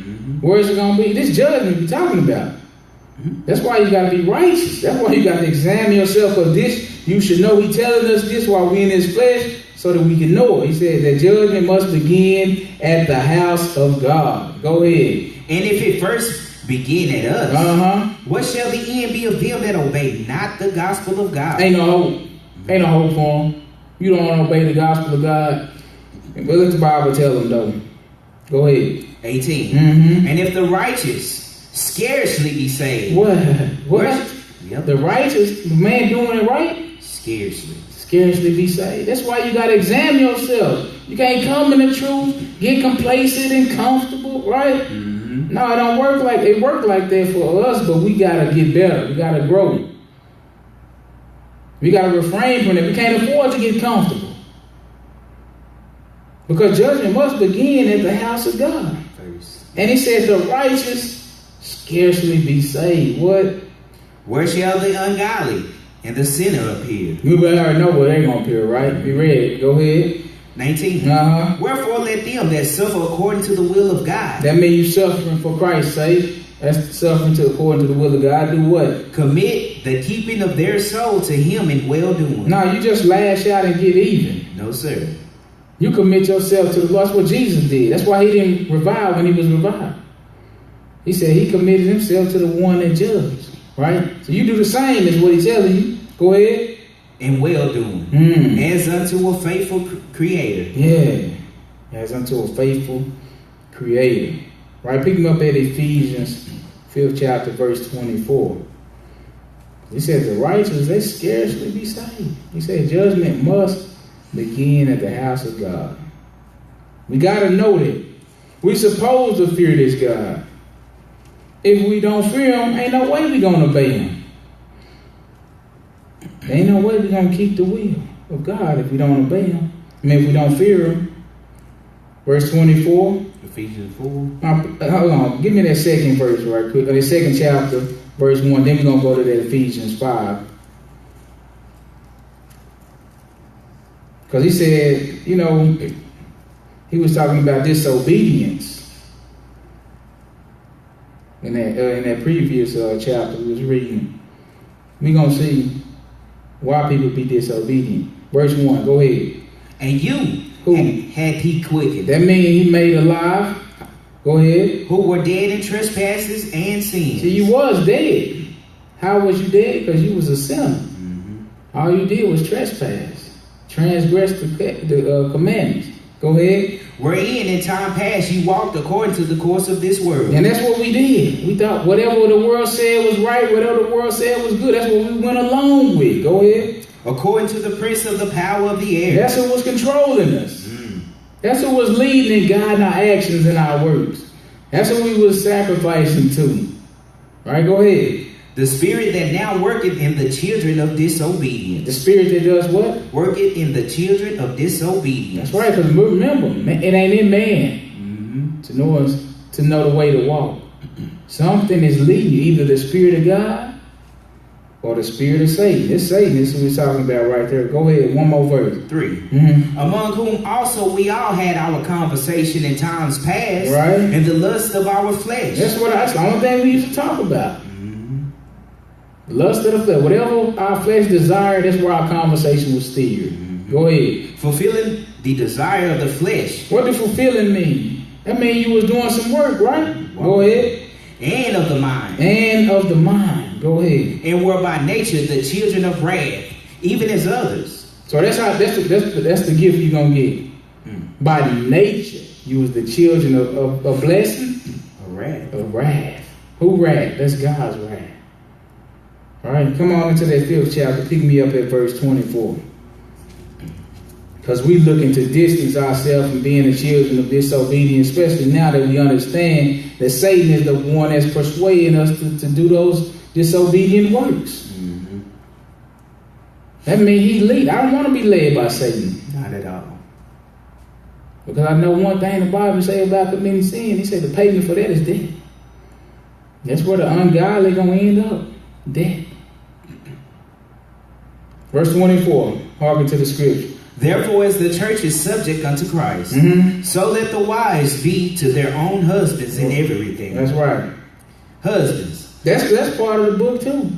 Where is it going to be? This judgment we're talking about. That's why you got to be righteous. That's why you got to examine yourself of this. You should know he's telling us this while we're in his flesh so that we can know it. He said that judgment must begin at the house of God. Go ahead. And if it first begin at us, what shall the end be of them that obey not the gospel of God? Ain't no hope. Ain't no hope for them. You don't want to obey the gospel of God. But let the Bible tell them, though. Go ahead. 18. And if the righteous scarcely be saved. What? Yep. The righteous, the man doing it right? Scarcely. scarcely be saved. That's why you got to examine yourself. You can't come in the truth, get complacent and comfortable, right? Mm-hmm. No, it don't work like it worked like that for us, but we got to get better. We got to grow. We got to refrain from it. We can't afford to get comfortable. Because judgment must begin at the house of God. And he said, the righteous scarcely be saved. What? Where shall the ungodly and the sinner appear? You already know where they're going to appear, right? Be ready. Go ahead. 19. Wherefore let them that suffer according to the will of God. That means you suffering for Christ's sake. That's suffering according to the will of God. Do what? Commit the keeping of their soul to him in well-doing. No, you just lash out and get even. No, sir. You commit yourself to the Lord. That's what Jesus did. That's why he didn't revile when he was reviled. He said he committed himself to the one that judged. Right? So you do the same is what he's telling you. Go ahead. In well-doing. As unto a faithful creator. Yeah. As unto a faithful creator. Right? Pick him up at Ephesians 5th chapter verse 24. He said the righteous, they scarcely be saved. He said judgment must begin at the house of God. We got to know that. We supposed to fear this God. If we don't fear him, ain't no way we going to obey him. There ain't no way we going to keep the will of God if we don't obey him. I mean, if we don't fear him. Verse 24. Ephesians 4. Hold on. Give me that second verse right quick. The second chapter, verse 1. Then we're going to go to that Ephesians 5. Because he said, you know, he was talking about disobedience. In that previous chapter we was reading. We're going to see why people be disobedient. Verse 1, go ahead. And you, who had he quickened. That means he made alive. Go ahead. Who were dead in trespasses and sins. See, you was dead. How was you dead? Because you was a sinner. Mm-hmm. All you did was trespass. Transgress the commandments. Go ahead. Wherein in time past you walked according to the course of this world. And that's what we did. We thought whatever the world said was right, whatever the world said was good. That's what we went along with. Go ahead. According to the prince of the power of the air. That's what was controlling us. That's what was leading and guiding our actions and our works. That's what we was sacrificing to. All right, go ahead. The spirit that now worketh in the children of disobedience. The spirit that does what? Worketh in the children of disobedience. That's right, because remember, it ain't in man to know the way to walk. Something is leading you, either the spirit of God or the spirit of Satan. This Satan is what we're talking about right there. Go ahead, one more verse. 3. Among whom also we all had our conversation in times past, right? And the lust of our flesh. That's the only thing we used to talk about. Lust of the flesh. Whatever our flesh desired, that's where our conversation was steered. Go ahead. Fulfilling the desire of the flesh. What does fulfilling mean? That means you was doing some work, right? Wow. Go ahead. And of the mind. And of the mind. Go ahead. And were by nature the children of wrath, even as others. So that's the gift you're gonna get. By nature, you was the children of blessing. Of wrath. Of wrath. Who wrath? That's God's wrath. All right, come on into that 5th chapter. Pick me up at verse 24. Because we looking to distance ourselves from being the children of disobedience, especially now that we understand that Satan is the one that's persuading us to do those disobedient works. That means he lead. I don't want to be led by Satan. Not at all. Because I know one thing the Bible says about committing sin. He said the payment for that is death. That's where the ungodly going to end up. Death. Verse 24. Hearken to the scripture. Therefore, as the church is subject unto Christ, so let the wives be to their own husbands in everything. That's right. Husbands. That's part of the book too.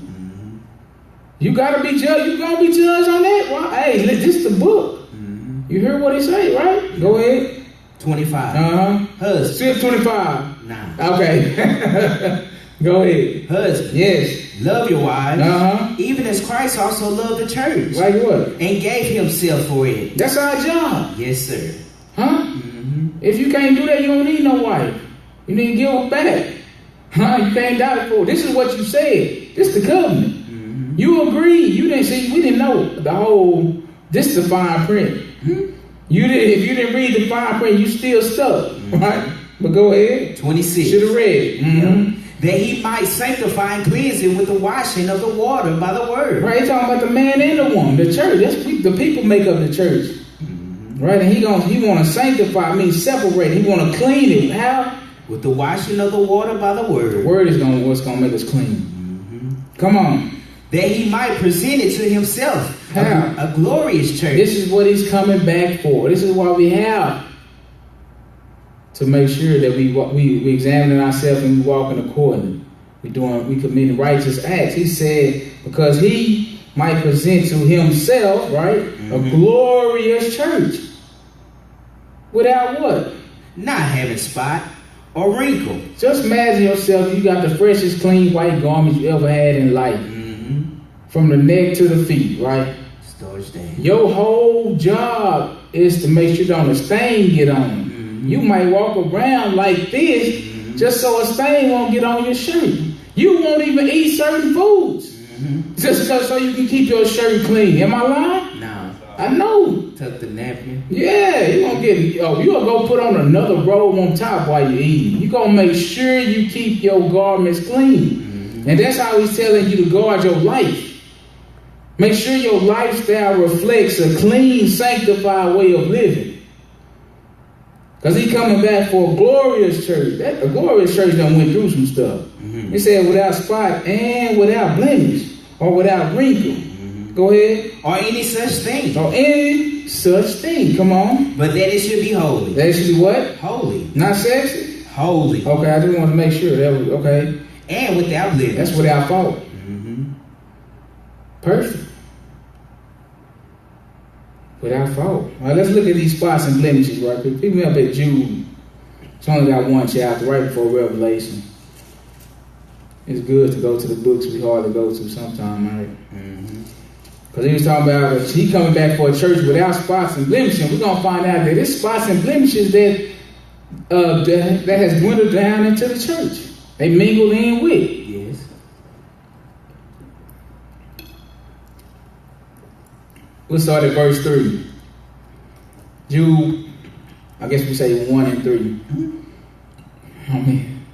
You gotta be judged. You gonna be judged on that? Well, hey, this is the book. You hear what he say, right? Go ahead. 25. Husbands. Still 25. Nah. Okay. Go ahead. Husbands. Yes. Love your wives, even as Christ also loved the church. Like what? And gave himself for it. That's our job. Yes, sir. Huh? If you can't do that, you don't need no wife. You need to give her back. You can't die for it. This is what you said. This is the covenant. You agreed. You didn't see. We didn't know the whole This is the fine print. If you didn't read the fine print, you still stuck, right? But go ahead. 26. Should have read. That he might sanctify and cleanse it with the washing of the water by the word. Right, he's talking about the man and the woman, the church. The people make up the church. Right, and he want to sanctify, separate. He want to clean it. How? With the washing of the water by the word. The word is what's going to make us clean. Come on. That he might present it to himself. How? A glorious church. This is what he's coming back for. This is why we have to make sure that we examine ourselves and we walk in accordingly. We committing righteous acts. He said because he might present to himself, right, a glorious church. Without what? Not having spot or wrinkle. Just imagine yourself, you got the freshest clean white garments you ever had in life. From the neck to the feet, right? Storage day. Your whole job is to make sure don't a stain get on. You might walk around like this just so a stain won't get on your shirt. You won't even eat certain foods just so you can keep your shirt clean. Am I lying? No. I know. Tuck the napkin. Yeah, you gonna go put on another robe on top while you're eating. You gonna make sure you keep your garments clean. And that's how he's telling you to guard your life. Make sure your lifestyle reflects a clean, sanctified way of living. Because he's coming back for a glorious church. A glorious church done went through some stuff. He said without spot and without blemish or without wrinkle. Go ahead. Or any such thing. Or any such thing. Come on. But that it should be holy. That should be what? Holy. Not sexy? Holy. Okay, I just want to make sure that was okay. And without blemish. That's without fault. Perfect. Without fault. All right, let's look at these spots and blemishes right quick. Pick me up at Jude. It's only got one chapter right before Revelation. It's good to go to the books we hardly go to sometime, right? Because he was talking about he coming back for a church without spots and blemishes. We're going to find out that it's spots and blemishes that has dwindled down into the church. They mingled in with. Yes. We'll start at verse 3. Jude, I guess we say 1 and 3. I mean,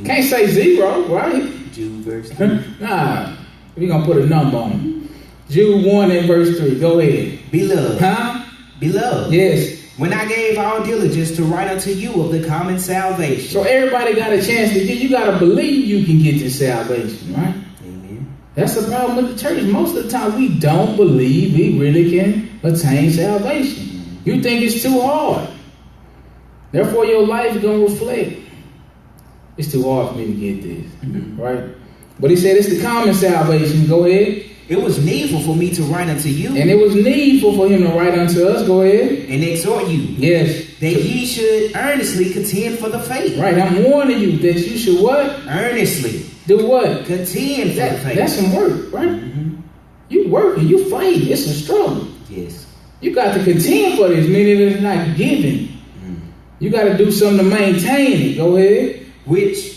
can't say 0, right? Jude verse 3. Nah, we're going to put a number on it. Jude 1 and verse 3. Go ahead. Beloved. Huh? Beloved. Yes. When I gave all diligence to write unto you of the common salvation. So everybody got a chance to get, you got to believe you can get this salvation, right? That's the problem with the church. Most of the time, we don't believe we really can attain salvation. You think it's too hard. Therefore, your life is going to reflect. It's too hard for me to get this, right? But he said it's the common salvation. Go ahead. It was needful for me to write unto you. And it was needful for him to write unto us. Go ahead. And exhort you. Yes. That ye should earnestly contend for the faith. Right. I'm warning you that you should what? Earnestly. Do what? Contend for the faith. That's some work, right? You working, you fighting. It's a struggle. Yes. You got to contend for this, meaning it's not giving. You got to do something to maintain it. Go ahead. Which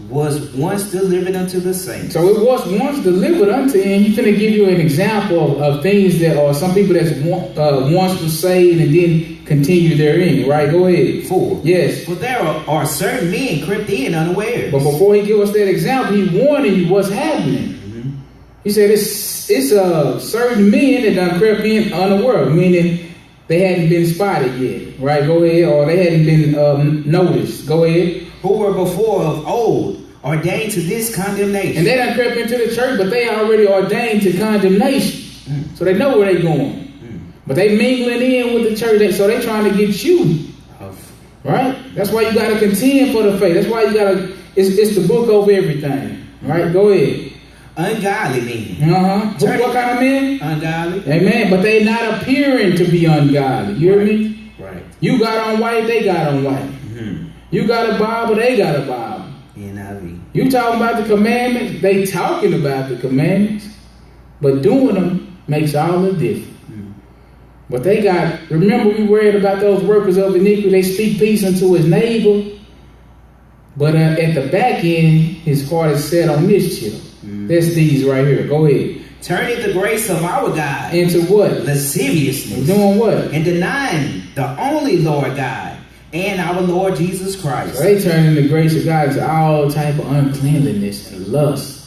was once delivered unto the saints. So it was once delivered unto you, and he's going to give you an example of things that are some people that's once was saved and then continue therein, right? Go ahead. 4. Yes. For there are certain men crept in unawares. But before he give us that example, he warning you what's happening. He said it's certain men that done crept in unaware, meaning they hadn't been spotted yet, right? Go ahead. Or they hadn't been noticed. Go ahead. Who were before of old ordained to this condemnation. And they done crept into the church, but they already ordained to condemnation. So they know where they're going. But they mingling in with the church, so they trying to get you. Right? That's why you got to contend for the faith. That's why you got to, it's the book over everything. Right? Go ahead. Ungodly men. What kind of men? Ungodly. Amen. But they not appearing to be ungodly. You hear me? Right. You got on white, they got on white. You got a Bible, they got a Bible. NIV. You talking about the commandments, they talking about the commandments, but doing them makes all the difference. But they got, remember we read about those workers of iniquity, they speak peace unto his neighbor, but at the back end, his heart is set on mischief. That's these right here. Go ahead. turning the grace of our God into what? lasciviousness, Doing what? and denying the only Lord God and our Lord Jesus Christ. So they turning the grace of God into all type of uncleanliness and lust.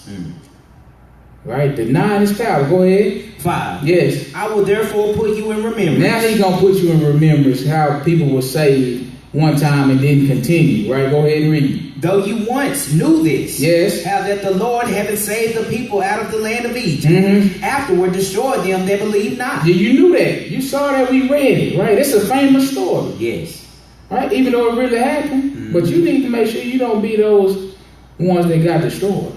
Right? Denying his power. Go ahead. 5. Yes. I will therefore put you in remembrance. Now he's going to put you in remembrance how people were saved one time and didn't continue. Right? Go ahead and read. Though you once knew this, yes, how that the Lord, having saved the people out of the land of Egypt, afterward destroyed them that believed not. Yeah, you knew that. You saw that. We read it. Right? It's a famous story. Yes. Right? Even though it really happened. But you need to make sure you don't be those ones that got destroyed.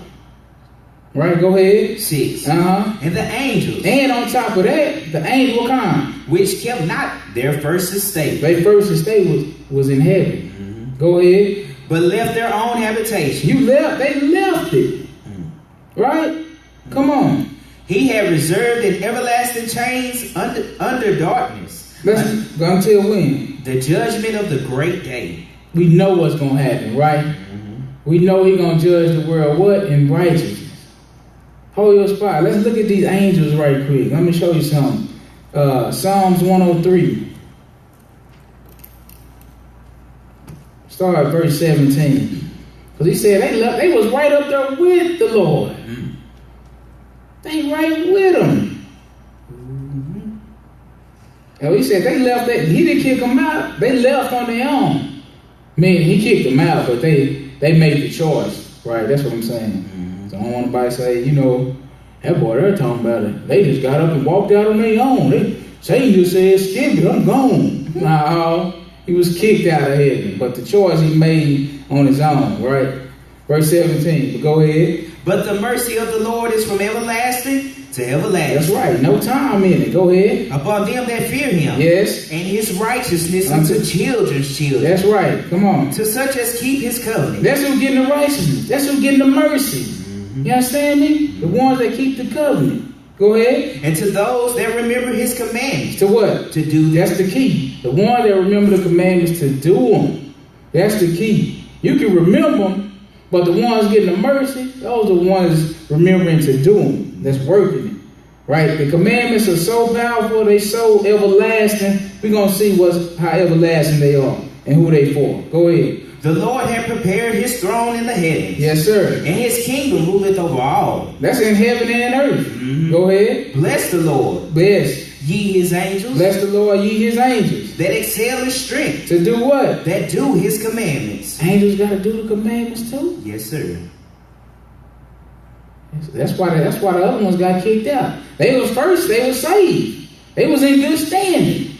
Right, go ahead. 6. And the angels. And on top of that, the angel kind. Which kept not their first estate. Their first estate was in heaven. Go ahead. But left their own habitation. They left it. Right? Come on. He had reserved in everlasting chains under darkness. Until when? The judgment of the great day. We know what's going to happen, right? We know he's going to judge the world what? In righteousness. Hold your spot. Let's look at these angels right quick. Let me show you something. Psalms 103. Start at verse 17. Because he said they was right up there with the Lord. They right with him. And he said they left that. He didn't kick them out. They left on their own. Meaning he kicked them out, but they made the choice. Right? That's what I'm saying. So I don't want nobody to say, that boy they're talking about it. They just got up and walked out on their own. Satan just said, skip it, I'm gone. No, he was kicked out of heaven. But the choice he made on his own, right? Verse 17, but go ahead. But the mercy of the Lord is from everlasting to everlasting. That's right, no time in it. Go ahead. Upon them that fear him. Yes. And his righteousness unto children's children. That's right, come on. To such as keep his covenant. That's who's getting the righteousness. That's who's getting the mercy. You understand me? The ones that keep the covenant. Go ahead. And to those that remember his commandments. To what? To do them. That's the key. The ones that remember the commandments to do them. That's the key. You can remember them, but the ones getting the mercy, those are the ones remembering to do them. That's working it. Right? The commandments are so powerful. They so everlasting. We're going to see how everlasting they are and who they for. Go ahead. The Lord had prepared his throne in the heavens. Yes, sir. And his kingdom ruleth over all. That's in heaven and earth. Go ahead. Bless the Lord. Bless. Ye his angels. Bless the Lord, ye his angels. That excel in strength. To do what? That do his commandments. Angels got to do the commandments too? Yes, sir. That's why the other ones got kicked out. They was first, they were saved. They was in good standing.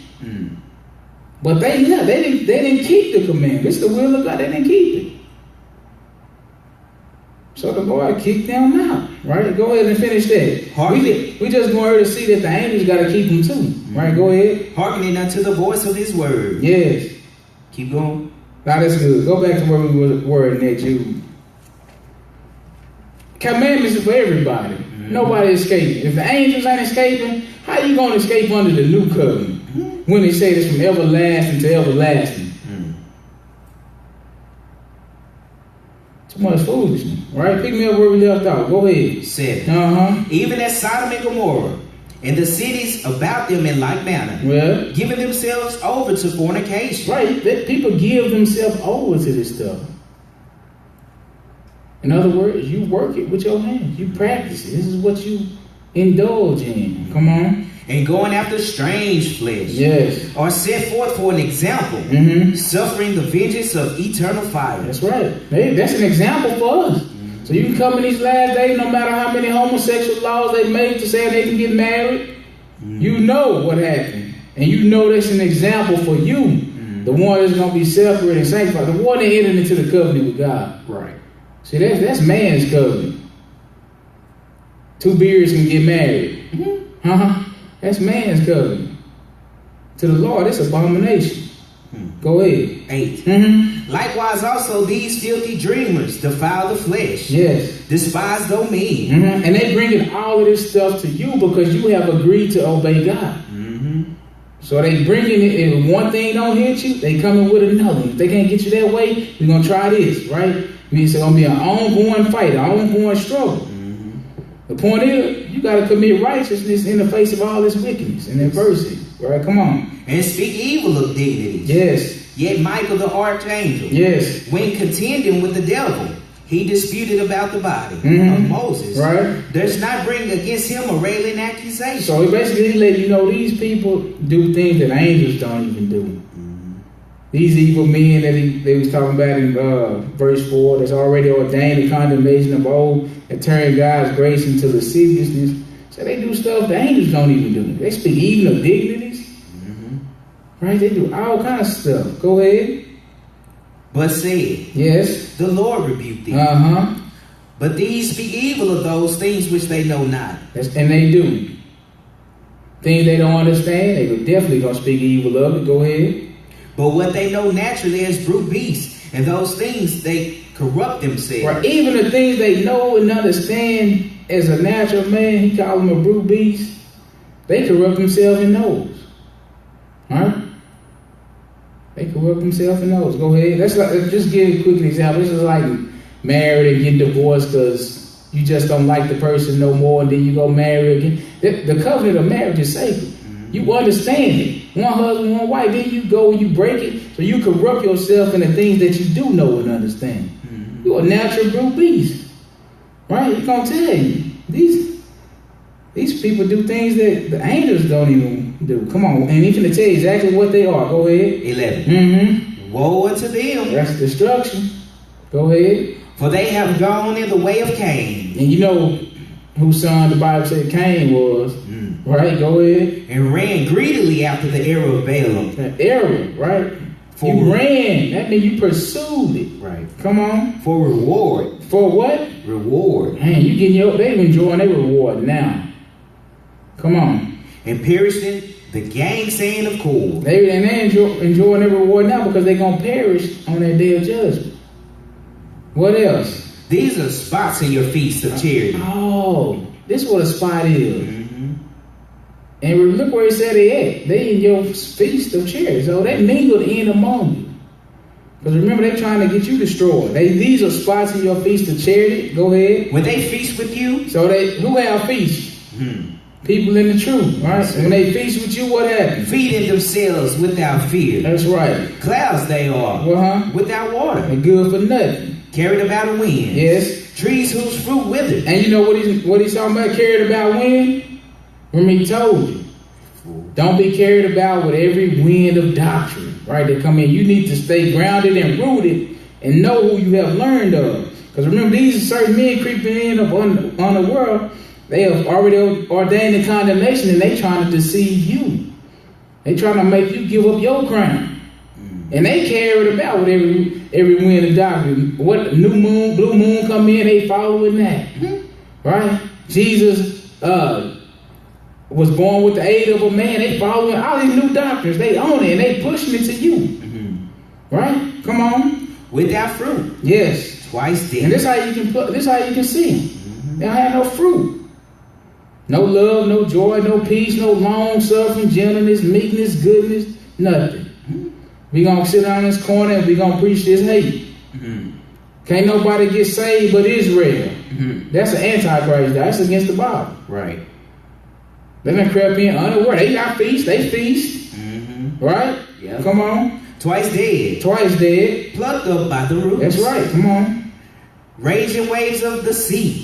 But they didn't keep the commandment. It's the will of God. They didn't keep it. So the Lord kicked them out. Right? Go ahead and finish that. We just going to see that the angels got to keep them too. Right? Go ahead. Hearkening unto the voice of his word. Yes. Keep going. Now that's good. Go back to where we were in that Jude. Commandments are for everybody. Nobody escaping. If the angels ain't escaping, how you going to escape under the new covenant? When they say this from everlasting to everlasting. Too much foolishness, right? Pick me up where we left off. Go ahead. 7. Even as Sodom and Gomorrah, and the cities about them in like manner, giving themselves over to fornication. Right, that people give themselves over to this stuff. In other words, you work it with your hands. You practice it. This is what you indulge in. Come on. And going after strange flesh. Yes. Are set forth for an example. Suffering the vengeance of eternal fire. That's right. Hey, that's an example for us. So you can come in these last days, no matter how many homosexual laws they make to say they can get married. You know what happened. And you know that's an example for you. The one that's going to be separate and sanctified. The one that entered into the covenant with God. Right. See, that's man's covenant. Two beards can get married. That's man's covenant. To the Lord, it's abomination. Go ahead. 8. Likewise also these filthy dreamers defile the flesh. Yes. Despise dominion. And they bringing all of this stuff to you because you have agreed to obey God. So they bringing it. If one thing don't hit you, they coming with another. If they can't get you that way, we're going to try this, right? It's going to be an ongoing fight, an ongoing struggle. The point is, you got to commit righteousness in the face of all this wickedness and adversity. Right? Come on. And speak evil of dignities. Yes. Yet Michael the archangel, Yes. when contending with the devil, he disputed about the body of Moses. Right. Does not bring against him a railing accusation. So he basically let you know these people do things that angels don't even do. These evil men that they was talking about in verse 4, that's already ordained the condemnation of old and turn God's grace into lasciviousness. So they do stuff the angels don't even do. They speak even of dignities. Right? They do all kind of stuff. Go ahead. But said, yes, the Lord rebuked thee. But these speak evil of those things which they know not. And they do. Things they don't understand, they definitely going to speak evil of it. Go ahead. But what they know naturally as brute beasts, and those things they corrupt themselves. Right. Even the things they know and understand as a natural man, he called them a brute beast, they corrupt themselves in those. Huh? They corrupt themselves in those. Go ahead. Let's just give a quick example. This is like married and get divorced because you just don't like the person no more, and then you go marry again. The covenant of marriage is sacred. You understand it. One husband, one wife. Then you go and you break it, so you corrupt yourself in the things that you do know and understand. You're a natural brute beast, right? He's gonna tell you these people do things that the angels don't even do. Come on, and he's gonna tell you exactly what they are. Go ahead. 11. Woe unto them. That's destruction. Go ahead. For they have gone in the way of Cain. And you know whose son the Bible said Cain was. Right, go ahead. And ran greedily after the error of Balaam. The error, right? You ran. That means you pursued it. Right. Come on. For reward. For what? Reward. Man, you getting they enjoying their reward now. Come on. And perished in the gainsaying of Kor. They enjoying their reward now because they're going to perish on that day of judgment. What else? These are spots in your feast of charity. Oh, this is what a spot is. And look where he said they at. They in your feast of charity. So they mingled in among you. Because remember, they're trying to get you destroyed. These are spots in your feast of charity. Go ahead. When they feast with you. So who have feast? People in the truth, right? When they feast with you, what happens? Feeding themselves without fear. That's right. Clouds they are. Without water. They're good for nothing. Carried about a wind. Yes. Trees whose fruit withered. And you know what he's talking about? Carried about wind? Remember he told you. Don't be carried about with every wind of doctrine, right? They come in. You need to stay grounded and rooted and know who you have learned of. Because remember, these are certain men creeping in on the world. They have already ordained the condemnation, and they trying to deceive you. They trying to make you give up your crown. And they carry it about with every wind of doctrine. What new moon, blue moon come in, they following that. Right? Jesus was born with the aid of a man. They following all these new doctrines. They own it and they pushing it to you. Right? Come on. Without fruit. Yes. Twice dead. And this how you can see them. They don't have no fruit. No love, no joy, no peace, no long suffering, gentleness, meekness, goodness, nothing. We gonna sit down in this corner and we gonna preach this hate. Can't nobody get saved but Israel. That's an antichrist. That's against the Bible. Right. They done crept in unaware. They got feast. They feast. Right? Yeah. Come on. Twice dead. Twice dead. Plucked up by the roots. That's right. Come on. Raging waves of the sea.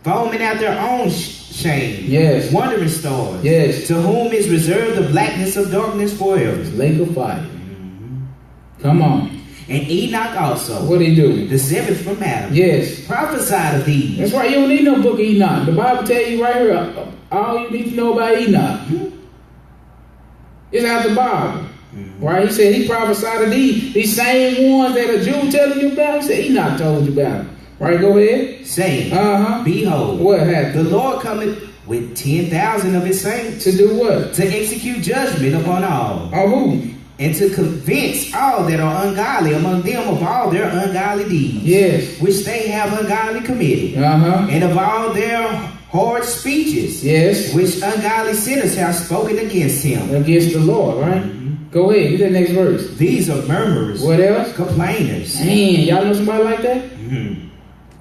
Foaming at their own shame. Yes. Wandering stars. Yes. To whom is reserved the blackness of darkness forever. Lake of fire. Come on. And Enoch also. What did he do? The seventh from Adam. Yes. Prophesied of these. That's right. You don't need no book of Enoch. The Bible tell you right here, all you need to know about Enoch. It's out the Bible. Right? He said he prophesied of these same ones that a Jew telling you about. He said Enoch told you about it. Right? Go ahead. Saying, behold, what happened? The Lord cometh with 10,000 of his saints. To do what? To execute judgment upon all. On who? And to convince all that are ungodly among them of all their ungodly deeds. Yes. Which they have ungodly committed. And of all their hard speeches. Yes. Which ungodly sinners have spoken against him. Against the Lord, right? Go ahead. Get that next verse. These are murmurers. What else? Complainers. Man, y'all know somebody like that?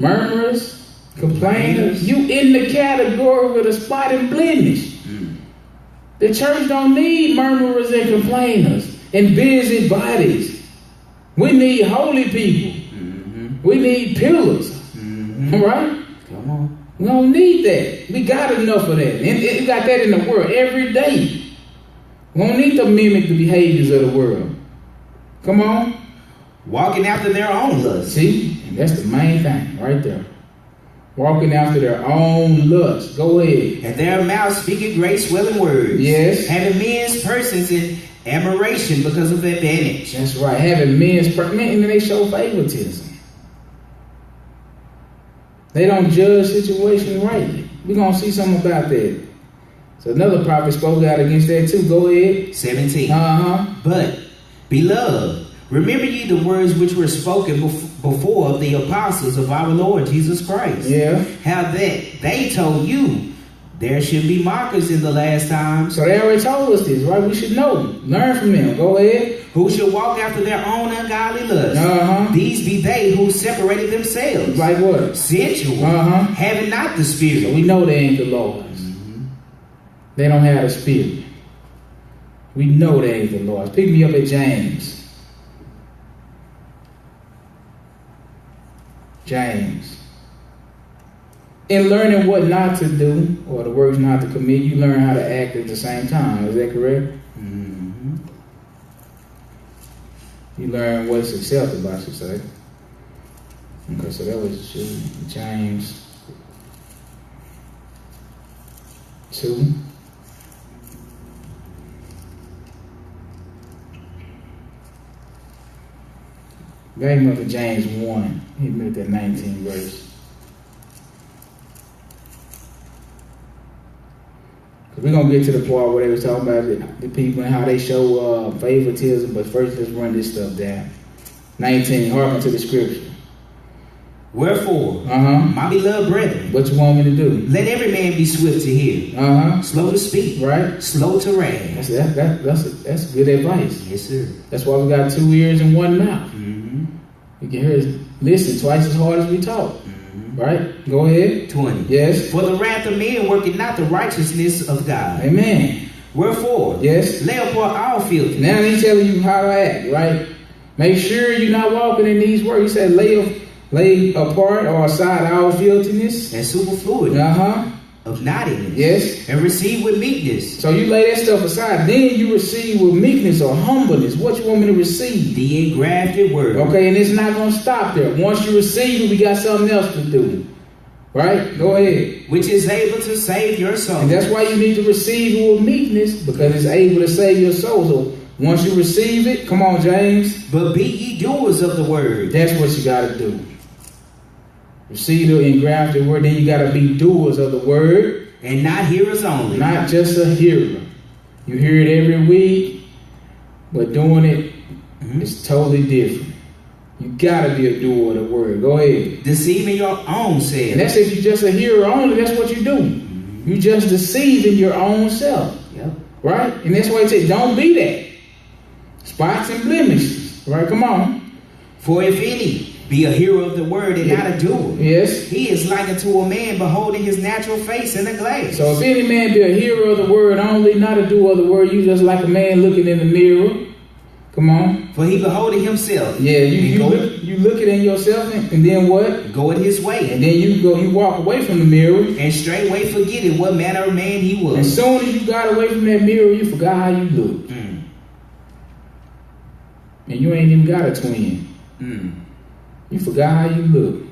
Murmurers, Complainers. You in the category with a spot and blemish. The church don't need murmurers and complainers and busy bodies. We need holy people. We need pillars. Right? Come on. We don't need that. We got enough of that. And we got that in the world every day. We don't need to mimic the behaviors of the world. Come on. Walking after their own lust. See? And that's the main thing right there. Walking after their own lust. Go ahead. And their mouth speaking great swelling words. Yes. Having men's persons in admiration because of advantage. That's right. Having men's and they show favoritism. They don't judge situations rightly. We're going to see something about that. So another prophet spoke out against that too. Go ahead. 17. But, beloved, remember ye the words which were spoken before of the apostles of our Lord Jesus Christ. Yeah. How that they told you there should be mockers in the last times. So they already told us this, right? We should know. Learn from them. Go ahead. Who shall walk after their own ungodly lust. These be they who separated themselves. Like what? Sensual. Having not the Spirit. So we know they ain't the Lord's. They don't have the Spirit. We know they ain't the Lord's. Pick me up at James. James. In learning what not to do, or the words not to commit, you learn how to act at the same time. Is that correct? You learn what's acceptable, I should say. Okay, so that was James 2. Back up to James 1. He made that 19 verse. We're going to get to the part where they was talking about the people and how they show favoritism, but first let's run this stuff down. 19, hearken to the scripture. Wherefore, my beloved brethren, what you want me to do? Let every man be swift to hear, slow to speak, right? Slow to wrath. That's good advice. Yes, sir. That's why we got 2 ears and 1 mouth. You can hear us listen twice as hard as we talk. Right? Go ahead. 20. Yes. For the wrath of men worketh not the righteousness of God. Amen. Wherefore, yes, lay apart all filthiness. Now he's telling you how to act, right? Make sure you're not walking in these words. He said, lay apart or aside all filthiness and superfluity of naughtiness. Yes. And receive with meekness. So you lay that stuff aside. Then you receive with meekness or humbleness. What you want me to receive? The engrafted word. Okay, and it's not going to stop there. Once you receive it, we got something else to do. Right? Go ahead. Which is able to save your soul. And that's why you need to receive it with meekness, because it's able to save your soul. So once you receive it, come on, James. But be ye doers of the word. That's what you got to do. Receive the engrafted word, then you got to be doers of the word. And not hearers only. Not just a hearer. You hear it every week, but doing it is totally different. You got to be a doer of the word. Go ahead. Deceiving your own self. And that's if you're just a hearer only, that's what you do. You just deceiving your own self. Yep. Right? And that's why it says, don't be that. Spots and blemishes. Right? Come on. For if any be a hearer of the word and not a doer. Yes. He is like unto a man beholding his natural face in a glass. So if any man be a hearer of the word only, not a doer of the word, you just like a man looking in the mirror. Come on. For he beholding himself. Yeah, you look it in yourself and then what? Go in his way. And then you walk away from the mirror. And straightway forgetting what manner of man he was. As soon as you got away from that mirror, you forgot how you looked. And you ain't even got a twin. You forgot how you look.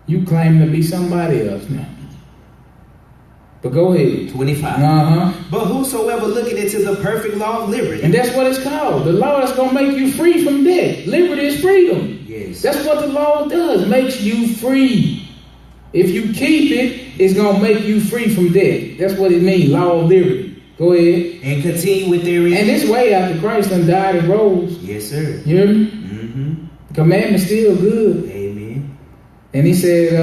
You claim to be somebody else now. But go ahead. 25. But whosoever looketh into the perfect law of liberty. And that's what it's called. The law that's going to make you free from death. Liberty is freedom. Yes. That's what the law does. Makes you free. If you keep it, it's going to make you free from death. That's what it means. Law of liberty. Go ahead. And continue with their And this way after Christ done died and rose. Yes, sir. You hear me? Commandment's still good. Amen. And he said,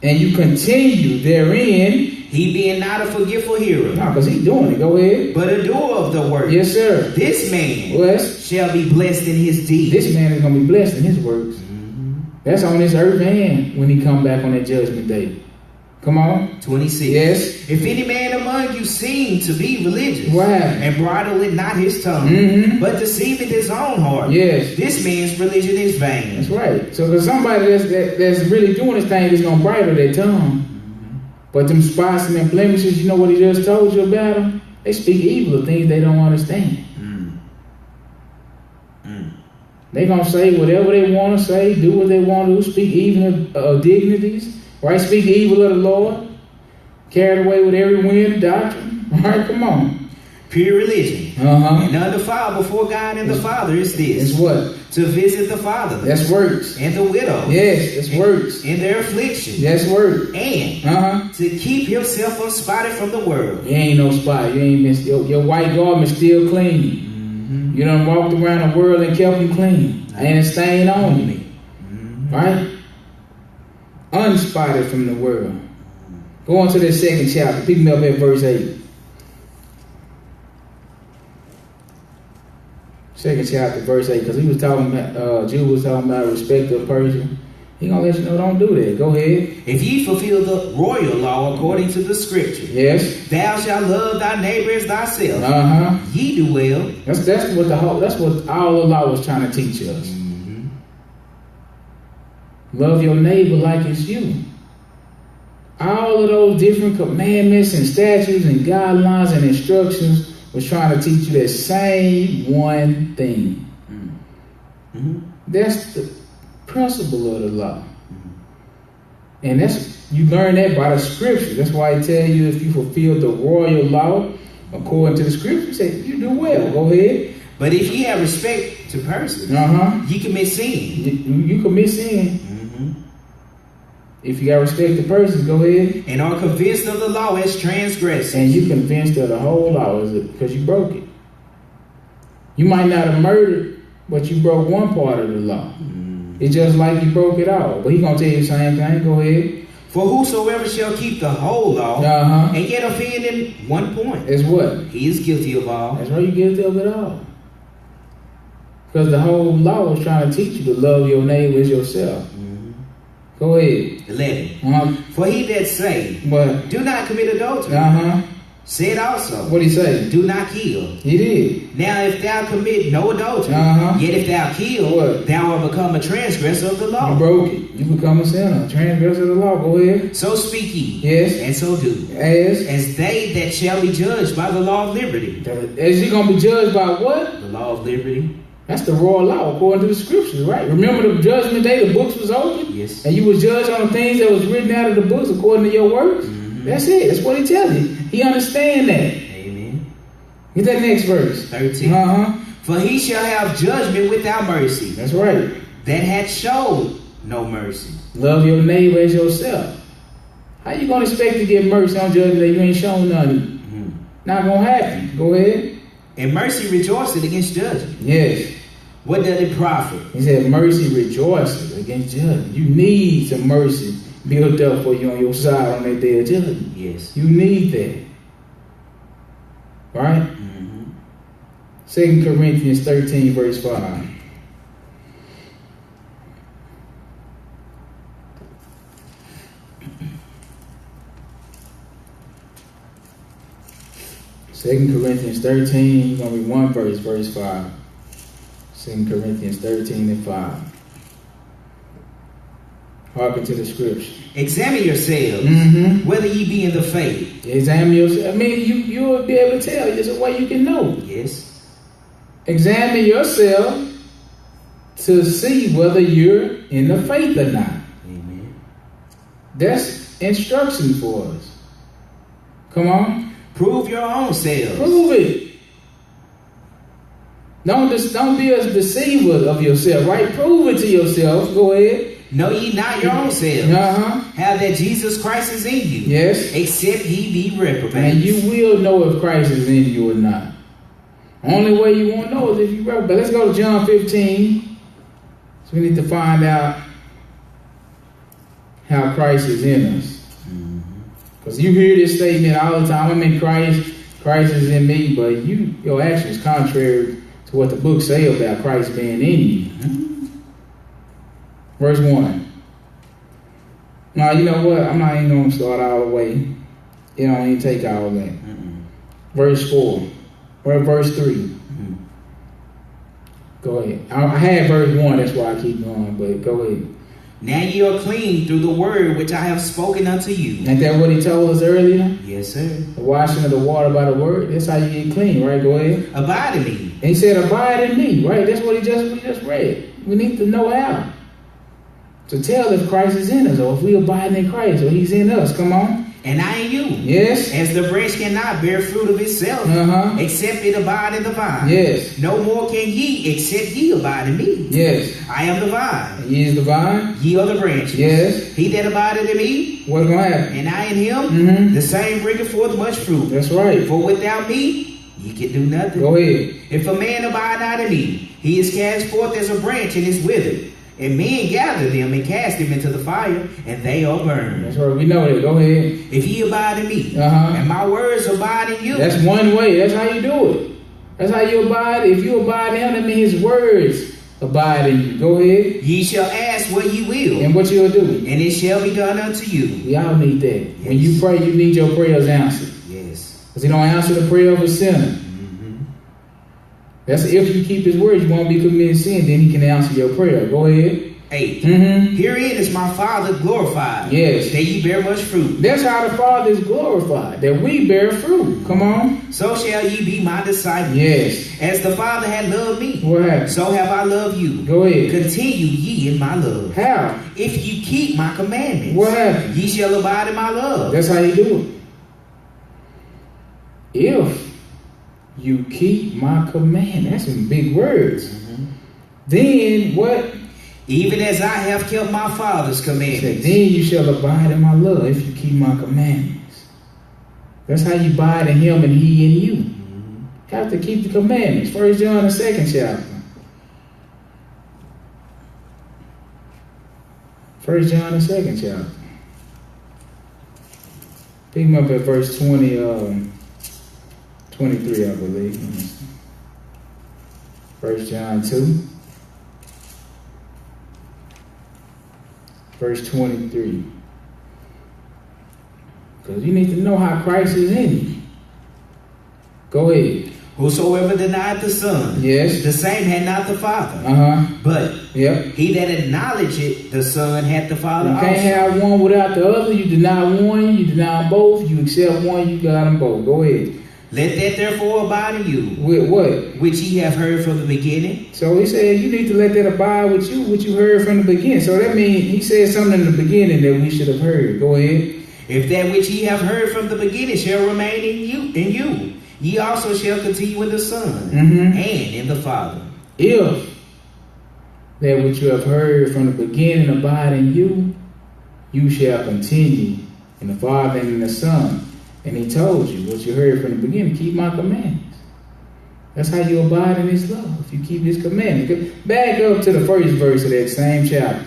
and you continue therein. He being not a forgetful hearer. No, because he's doing it. Go ahead. But a doer of the word. Yes, sir. This man shall be blessed in his deed. This man is going to be blessed in his works. That's on this earth and when he come back on that judgment day. Come on. 26. Yes. If any man among you seem to be religious, What happened? and bridle it not his tongue, but deceiveth his own heart, Yes. this man's religion is vain. That's right. So for somebody that's really doing this thing is gonna bridle their tongue. But them spots and them blemishes, you know what he just told you about them? They speak evil of things they don't understand. They gonna say whatever they want to say, do what they want to do, speak evil of dignities, right? Speak evil of the Lord, carried away with every wind of doctrine. All right, come on. Pure religion Uh-huh. and undefiled before God and the Father is this: It's what? to visit the fatherless, That's works. and the widow, Yes, that's works. in their affliction, That's work. and Uh-huh. to keep himself unspotted from the world. You ain't no spot. You ain't been. Your white garment still clean. You done walked around the world and kept them clean. Ain't a stain on you. Right? Unspotted from the world. Go on to the second chapter. Pick me up at verse 8. Second chapter, verse 8. Because he was talking about, Jude was talking about respect of person. He gonna let you know, don't do that. Go ahead. If ye fulfill the royal law according to the scripture, Yes. thou shalt love thy neighbor as thyself. Uh-huh. Ye do well. That's what all the law was trying to teach us. Love your neighbor like it's you. All of those different commandments and statutes and guidelines and instructions was trying to teach you that same one thing. That's the principle of the law. And you learn that by the scripture. That's why I tell you, if you fulfill the royal law according to the scripture, say you do well. Go ahead. But if ye have respect to persons, ye commit sin. You commit sin. If you got respect to persons, go ahead. And are convinced of the law as transgressors. And you convinced of the whole law because you broke it. You might not have murdered, but you broke one part of the law. It's just like you broke it all. But he gonna tell you the same thing. Go ahead. For whosoever shall keep the whole law and yet offend in one point, It's what? he is guilty of all. That's why you guilty of it all. Because the whole law was trying to teach you to love your neighbor as yourself. Go ahead. 11. For he that say, What? do not commit adultery, said also, What he say? do not kill. He did. Now if thou commit no adultery, yet if thou kill, What? thou art become a transgressor of the law. You broke it. You become a sinner. Transgressor of the law. Go ahead. So speak ye, Yes. and so do, As they that shall be judged by the law of liberty. you gonna be judged by what? The law of liberty. That's the royal law according to the scriptures, right? Remember the judgment day, the books was open? Yes. And you was judged on the things that was written out of the books according to your works? That's it. That's what he tells you. He understand that. Amen. Get that next verse. 13. For he shall have judgment without mercy, That's right. that hath showed no mercy. Love your neighbor as yourself. How you gonna expect to get mercy on judgment day? You ain't shown nothing. Not gonna happen. Go ahead. And mercy rejoiceth against judgment. Yes. What doth it profit? He said mercy rejoices against judgment. You need some mercy built up for you on your side on that day of judgment. Yes. You need that. Right? 2 Corinthians 13 verse 5. Second Corinthians 13, you're going to read one verse, verse 5. 2 Corinthians 13 and 5. Hearken to the scripture. Examine yourselves, whether ye be in the faith. Examine yourself. I mean, you will be able to tell. There's a way you can know. Yes. Examine yourself to see whether you're in the faith or not. Amen. That's instruction for us. Come on. Prove your own selves. Prove it. Don't be a deceiver of yourself, right? Prove it to yourself. Go ahead. Know ye not your own selves, how that Jesus Christ is in you, yes, except ye be reprobates. And you will know if Christ is in you or not. Only way you won't know is if you reprobate. But let's go to John 15. So we need to find out how Christ is in us. Because you hear this statement all the time. I'm in Christ. Christ is in me. But your actions contrary to what the book say about Christ being in you. Verse 1. Now, you know what? I'm not even going to start all the way. It don't even take all that. Verse 4. Or verse 3. Go ahead. I had verse 1, that's why I keep going, but go ahead. Now ye are clean through the word which I have spoken unto you. Ain't that what he told us earlier? Yes, sir. The washing of the water by the word. That's how you get clean, right? Go ahead. Abide in me. And he said, abide in me, right? That's what we just read. We need to know how to tell if Christ is in us, or if we abide in Christ, or he's in us. Come on. And I in you. Yes. As the branch cannot bear fruit of itself, except it abide in the vine. Yes. No more can ye, except ye abide in me. Yes. I am the vine. And ye is the vine. Ye are the branches. Yes. He that abideth in me, what's going to happen? and I in him, the same bringeth forth much fruit. That's right. For without me, ye can do nothing. Go ahead. If a man abide not in me, he is cast forth as a branch and is withered. And men gather them and cast them into the fire, and they are burned. That's right. We know that. Go ahead. If ye abide in me, and my words abide in you. That's one way. That's how you do it. That's how you abide. If you abide in him, that means his words abide in you. Go ahead. Ye shall ask what ye will. And what you'll do. And it shall be done unto you. Y'all need that. Yes. When you pray, you need your prayers answered. Yes. Because he don't answer the prayer of a sinner. That's if you keep his words, you won't be committing sin, then he can answer your prayer. Go ahead. 8. Herein is my Father glorified. Yes. That ye bear much fruit. That's how the Father is glorified, that we bear fruit. Come on. So shall ye be my disciples. Yes. As the Father hath loved me, What happened? so have I loved you. Go ahead. Continue ye in my love. How? If you keep my commandments, What happened? ye shall abide in my love. That's how you do it. If you keep my command. That's some big words. Then what? Even as I have kept my Father's commandments. Said, then you shall abide in my love if you keep my commandments. That's how you abide in him and he in you. You have to keep the commandments. 1 John, the 2nd chapter. 1 John, the 2nd chapter. Pick him up at verse 23, I believe. 1 John 2. Verse 23. Because you need to know how Christ is in you. Go ahead. Whosoever denied the Son, Yes. the same had not the Father. But Yep. he that acknowledgeth the Son hath the Father You can't also. have one without the other. You deny one, you deny both. You accept one, you got them both. Go ahead. Let that therefore abide in you, With what? which ye have heard from the beginning. So he said you need to let that abide with you, what you heard from the beginning. So that means he said something in the beginning that we should have heard. Go ahead. If that which ye have heard from the beginning shall remain in you, ye also shall continue in the Son and in the Father. If that which you have heard from the beginning abide in you, you shall continue in the Father and in the Son. And he told you what you heard from the beginning, keep my commandments. That's how you abide in his love, if you keep his commandments. Back up to the first verse of that same chapter.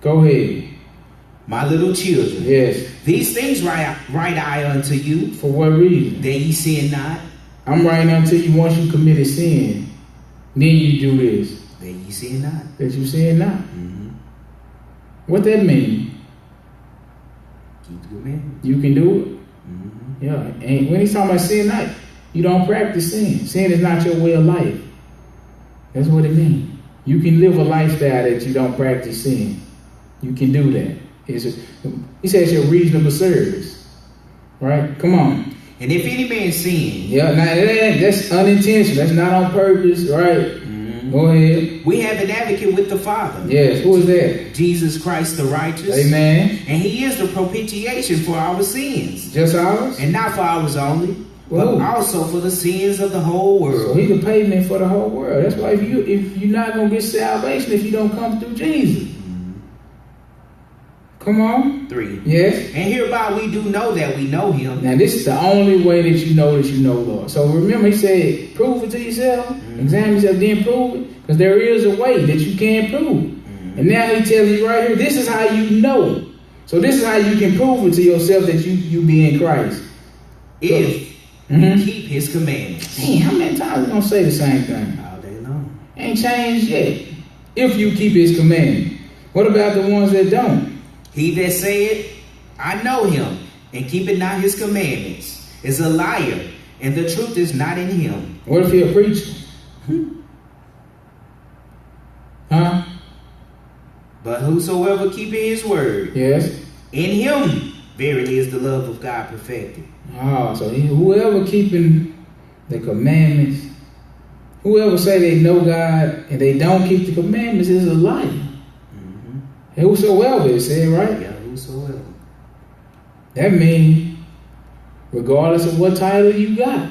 Go ahead. My little children, Yes. these things write I unto you, For what reason? that ye sin not, I'm writing unto you once you committed sin. Then you do this. that ye sin not. That you sin not. What that mean? Keep the commandments. You can do it. Yeah. And when he's talking about sin not, you don't practice sin. Sin is not your way of life. That's what it means. You can live a lifestyle that you don't practice sin. You can do that. He says it's your reasonable service. Right? Come on. And if any man sin, Yeah, now that's unintentional. That's not on purpose, right? Go ahead. we have an advocate with the Father, Yes, who is that? Jesus Christ the righteous. Amen. And he is the propitiation for our sins. Just ours? And not for ours only, Whoa. but also for the sins of the whole So world. he's the payment for the whole world. That's why if you're not gonna get salvation if you don't come through Jesus. Come on. 3. Yes. And hereby we do know that we know him. Now this is the only way that you know Lord. So remember he said, prove it to yourself, examine yourself, then prove it. Because there is a way that you can prove. And now he tells you right here, this is how you know. So this is how you can prove it to yourself that you be in Christ. If we keep his commandments. Dang, how many times are we gonna say the same thing? All ain't changed yet. If you keep his commandment. What about the ones that don't? He that saith, I know him, and keepeth not his commandments, is a liar, and the truth is not in him. What if he a preacher? Huh? But whosoever keepeth his word, Yes. in him verily is the love of God perfected. Oh, so whoever keeping the commandments, whoever say they know God and they don't keep the commandments is a liar. Mm-hmm. And whosoever it said, right? Yeah, whosoever. That means regardless of what title you got,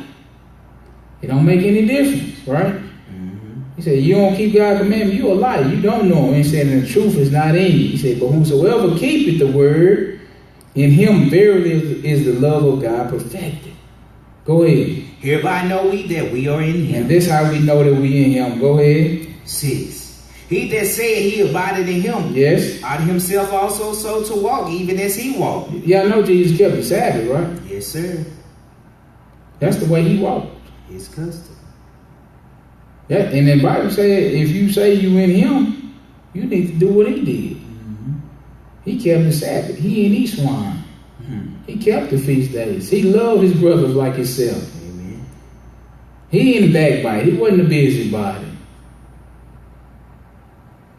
it don't make any difference, right? Mm-hmm. He said, you don't keep God's commandment, you a liar. You don't know him. He said, and the truth is not in you. He said, but whosoever keepeth the word, in him verily is the love of God perfected. Go ahead. Hereby know we that we are in him. And this how we know that we in him. Go ahead. 6. He that said he abideth in him, Yes. ought himself also so to walk, even as he walked. Y'all know Jesus kept the Sabbath, right? Yes, sir. That's the way he walked. His custom. Yeah, and the Bible said, if you say you in him, you need to do what he did. Mm-hmm. He kept the Sabbath. He ain't eat swine. Mm-hmm. He kept the feast days. He loved his brothers like himself. Amen. He ain't a backbite. He wasn't a busybody.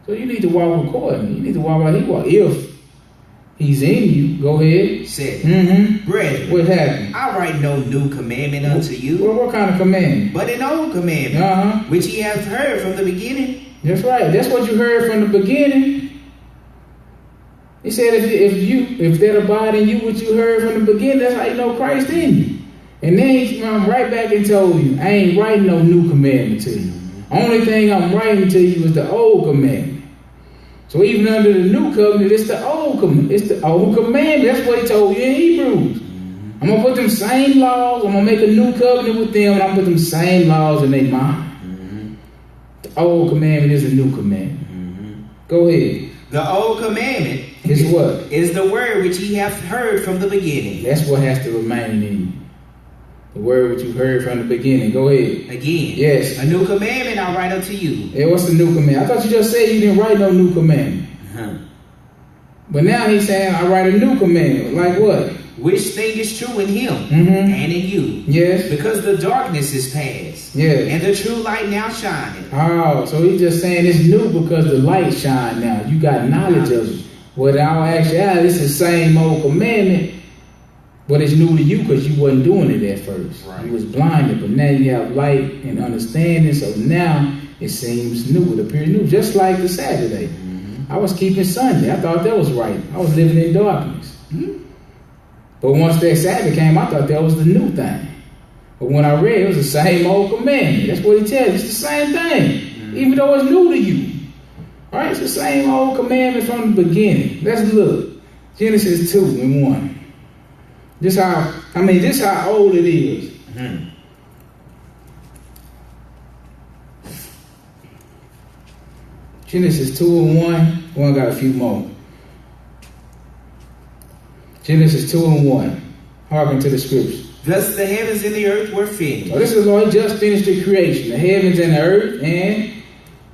So you need to walk accordingly. You need to walk like he walked. If he's in you, go ahead. 7. Brethren, What happened? I write no new commandment unto you, Well, what kind of commandment? but an old commandment, Uh-huh. which ye have heard from the beginning. That's right. That's what you heard from the beginning. He said, if that abide in you, what you heard from the beginning, that's how you know Christ in you. And then he come right back and told you, I ain't writing no new commandment to you. Only thing I'm writing to you is the old commandment. So even under the new covenant, it's the old commandment. It's the old commandment. That's what he told you in Hebrews. I'm gonna put them same laws. I'm gonna make a new covenant with them, and I'm gonna put them same laws in their mind. The old commandment is a new commandment. Go ahead. The old commandment Is what? is the word which ye have heard from the beginning. That's what has to remain in you. The word which you heard from the beginning. Go ahead. Again, Yes. a new commandment I write unto you. Hey, what's the new commandment? I thought you just said you didn't write no new commandment. But now he's saying I write a new commandment. Like what? Which thing is true in him Mm-hmm. and in you. Yes. Because the darkness is past, Yes. and the true light now shineth. Oh, so he's just saying it's new because the light shine now. You got knowledge of it. Without actuality, it's the same old commandment, but it's new to you because you wasn't doing it at first. Right. You was blinded, but now you have light and understanding. So now it seems new. It appears new, just like the Saturday. I was keeping Sunday. I thought that was right. I was living in darkness. But once that Sabbath came, I thought that was the new thing. But when I read, it was the same old commandment. That's what he tells you. It's the same thing, even though it's new to you. All right, it's the same old commandment from the beginning. Let's look. Genesis 2:1. This how old it is. Genesis 2:1. One got a few more. Genesis 2:1. Hearken to the scriptures. Thus the heavens and the earth were finished, So this is Lord just finished the creation, the heavens and the earth, and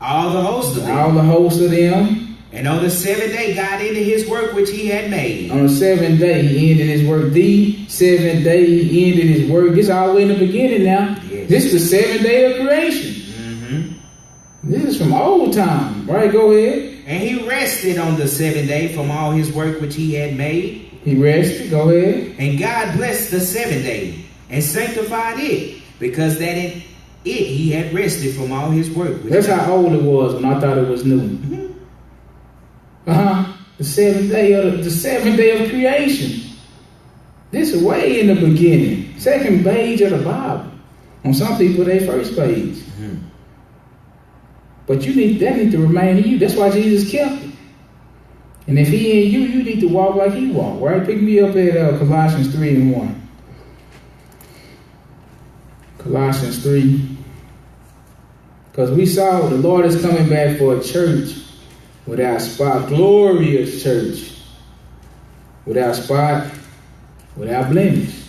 all the host of all them. the hosts of them. And on the seventh day God ended his work which he had made. On the seventh day, he ended his work. The seventh day, he ended his work. This all the way in the beginning now. Yes. This is the seventh day of creation. This is from old time, right? Go ahead. And he rested on the seventh day from all his work which he had made. He rested. Go ahead. And God blessed the seventh day and sanctified it, because that in it he had rested from all his work. That's how old it was when I thought it was new. The seventh day of creation. This is way in the beginning. Second page of the Bible. On some people, they first page. But that need to remain in you. That's why Jesus kept it. And if he in you, you need to walk like he walked, right? Pick me up at Colossians 3:1. Colossians 3. Because we saw the Lord is coming back for a church without spot, glorious church, without spot, without blemish,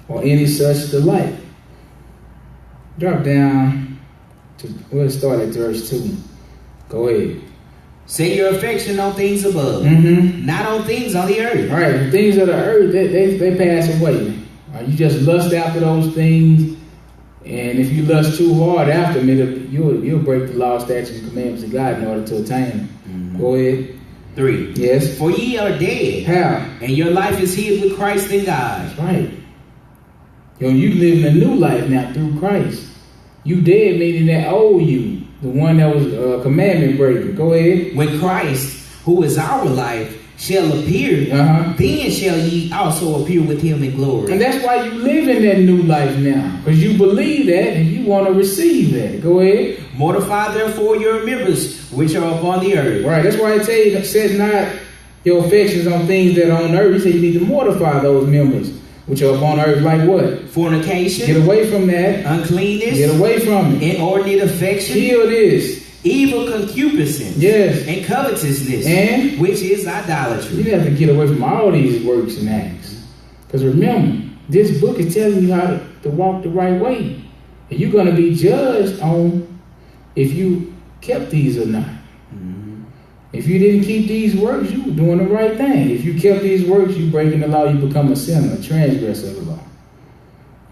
or any such delight. Drop down We'll start at verse 2. Go ahead. Set your affection on things above, not on things on the earth. All right, the things of the earth, they pass away. Right, you just lust after those things, and if you lust too hard after them, you'll break the law, statutes, and commandments of God in order to attain them. Go ahead. 3. Yes. For ye are dead. How? And your life is hid with Christ in God. That's right. You living a new life now through Christ. You dead, meaning that old you, the one that was a commandment breaker. Go ahead. When Christ, who is our life, shall appear, then shall ye also appear with him in glory. And that's why you live in that new life now, because you believe that and you want to receive that. Go ahead. Mortify therefore your members which are upon the earth. Right. That's why I tell you, set not your affections on things that are on earth. He said you need to mortify those members which are upon earth, like what? Fornication. Get away from that. Uncleanness. Get away from it. Inordinate affection. Kill this. Evil concupiscence. Yes. And covetousness. And which is idolatry. You have to get away from all these works and acts. Because remember, this book is telling you how to walk the right way. And you're going to be judged on if you kept these or not. If you didn't keep these works, you were doing the right thing. If you kept these works, you breaking the law, you become a sinner, a transgressor of the law.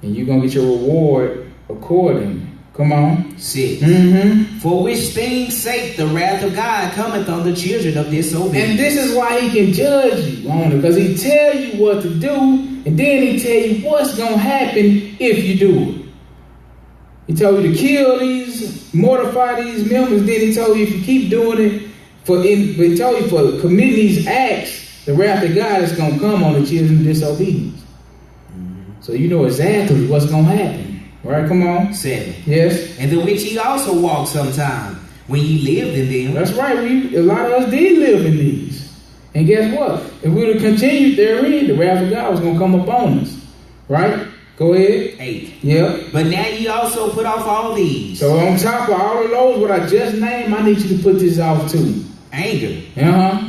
And you're going to get your reward accordingly. Come on. 6. For which things sake the wrath of God cometh on the children of disobedience. And this is why he can judge you on it, because he tell you what to do, and then he tell you what's going to happen if you do it. He told you to kill these, mortify these members. Then he told you if you keep doing it, he told you for committing these acts, the wrath of God is going to come on the children of disobedience. So you know exactly what's going to happen. All right, come on. 7. Yes. And the which ye also walked sometime when ye lived in them. That's right. A lot of us did live in these. And guess what? If we would have continued therein, the wrath of God was going to come upon us. Right? Go ahead. 8. Yeah. But now ye also put off all these. So on top of all of those, what I just named, I need you to put this off too. Anger.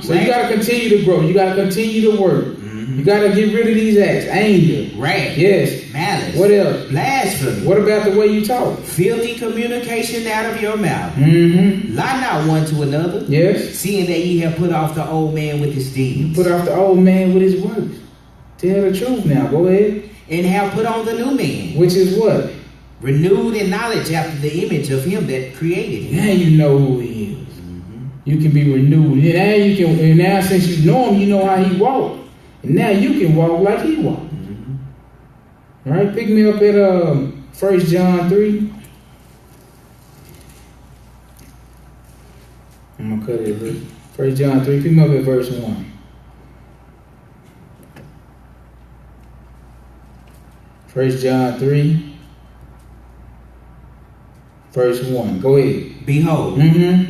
So you got to continue to grow. You got to continue to work. You got to get rid of these acts. Anger. Wrath. Yes. Malice. What else? Blasphemy. What about the way you talk? Filthy communication out of your mouth. Lie not one to another. Yes. Seeing that ye have put off the old man with his deeds. Put off the old man with his works. Tell the truth now. Go ahead. And have put on the new man. Which is what? Renewed in knowledge after the image of him that created him. Now you know who he is. You can be renewed. And now since you know him, you know how he walked. And now you can walk like he walked. All right, pick me up at 1 John 3. I'm going to cut it a little. 1 John 3, pick me up at verse 1. 1 John 3, verse 1. Go ahead. Behold,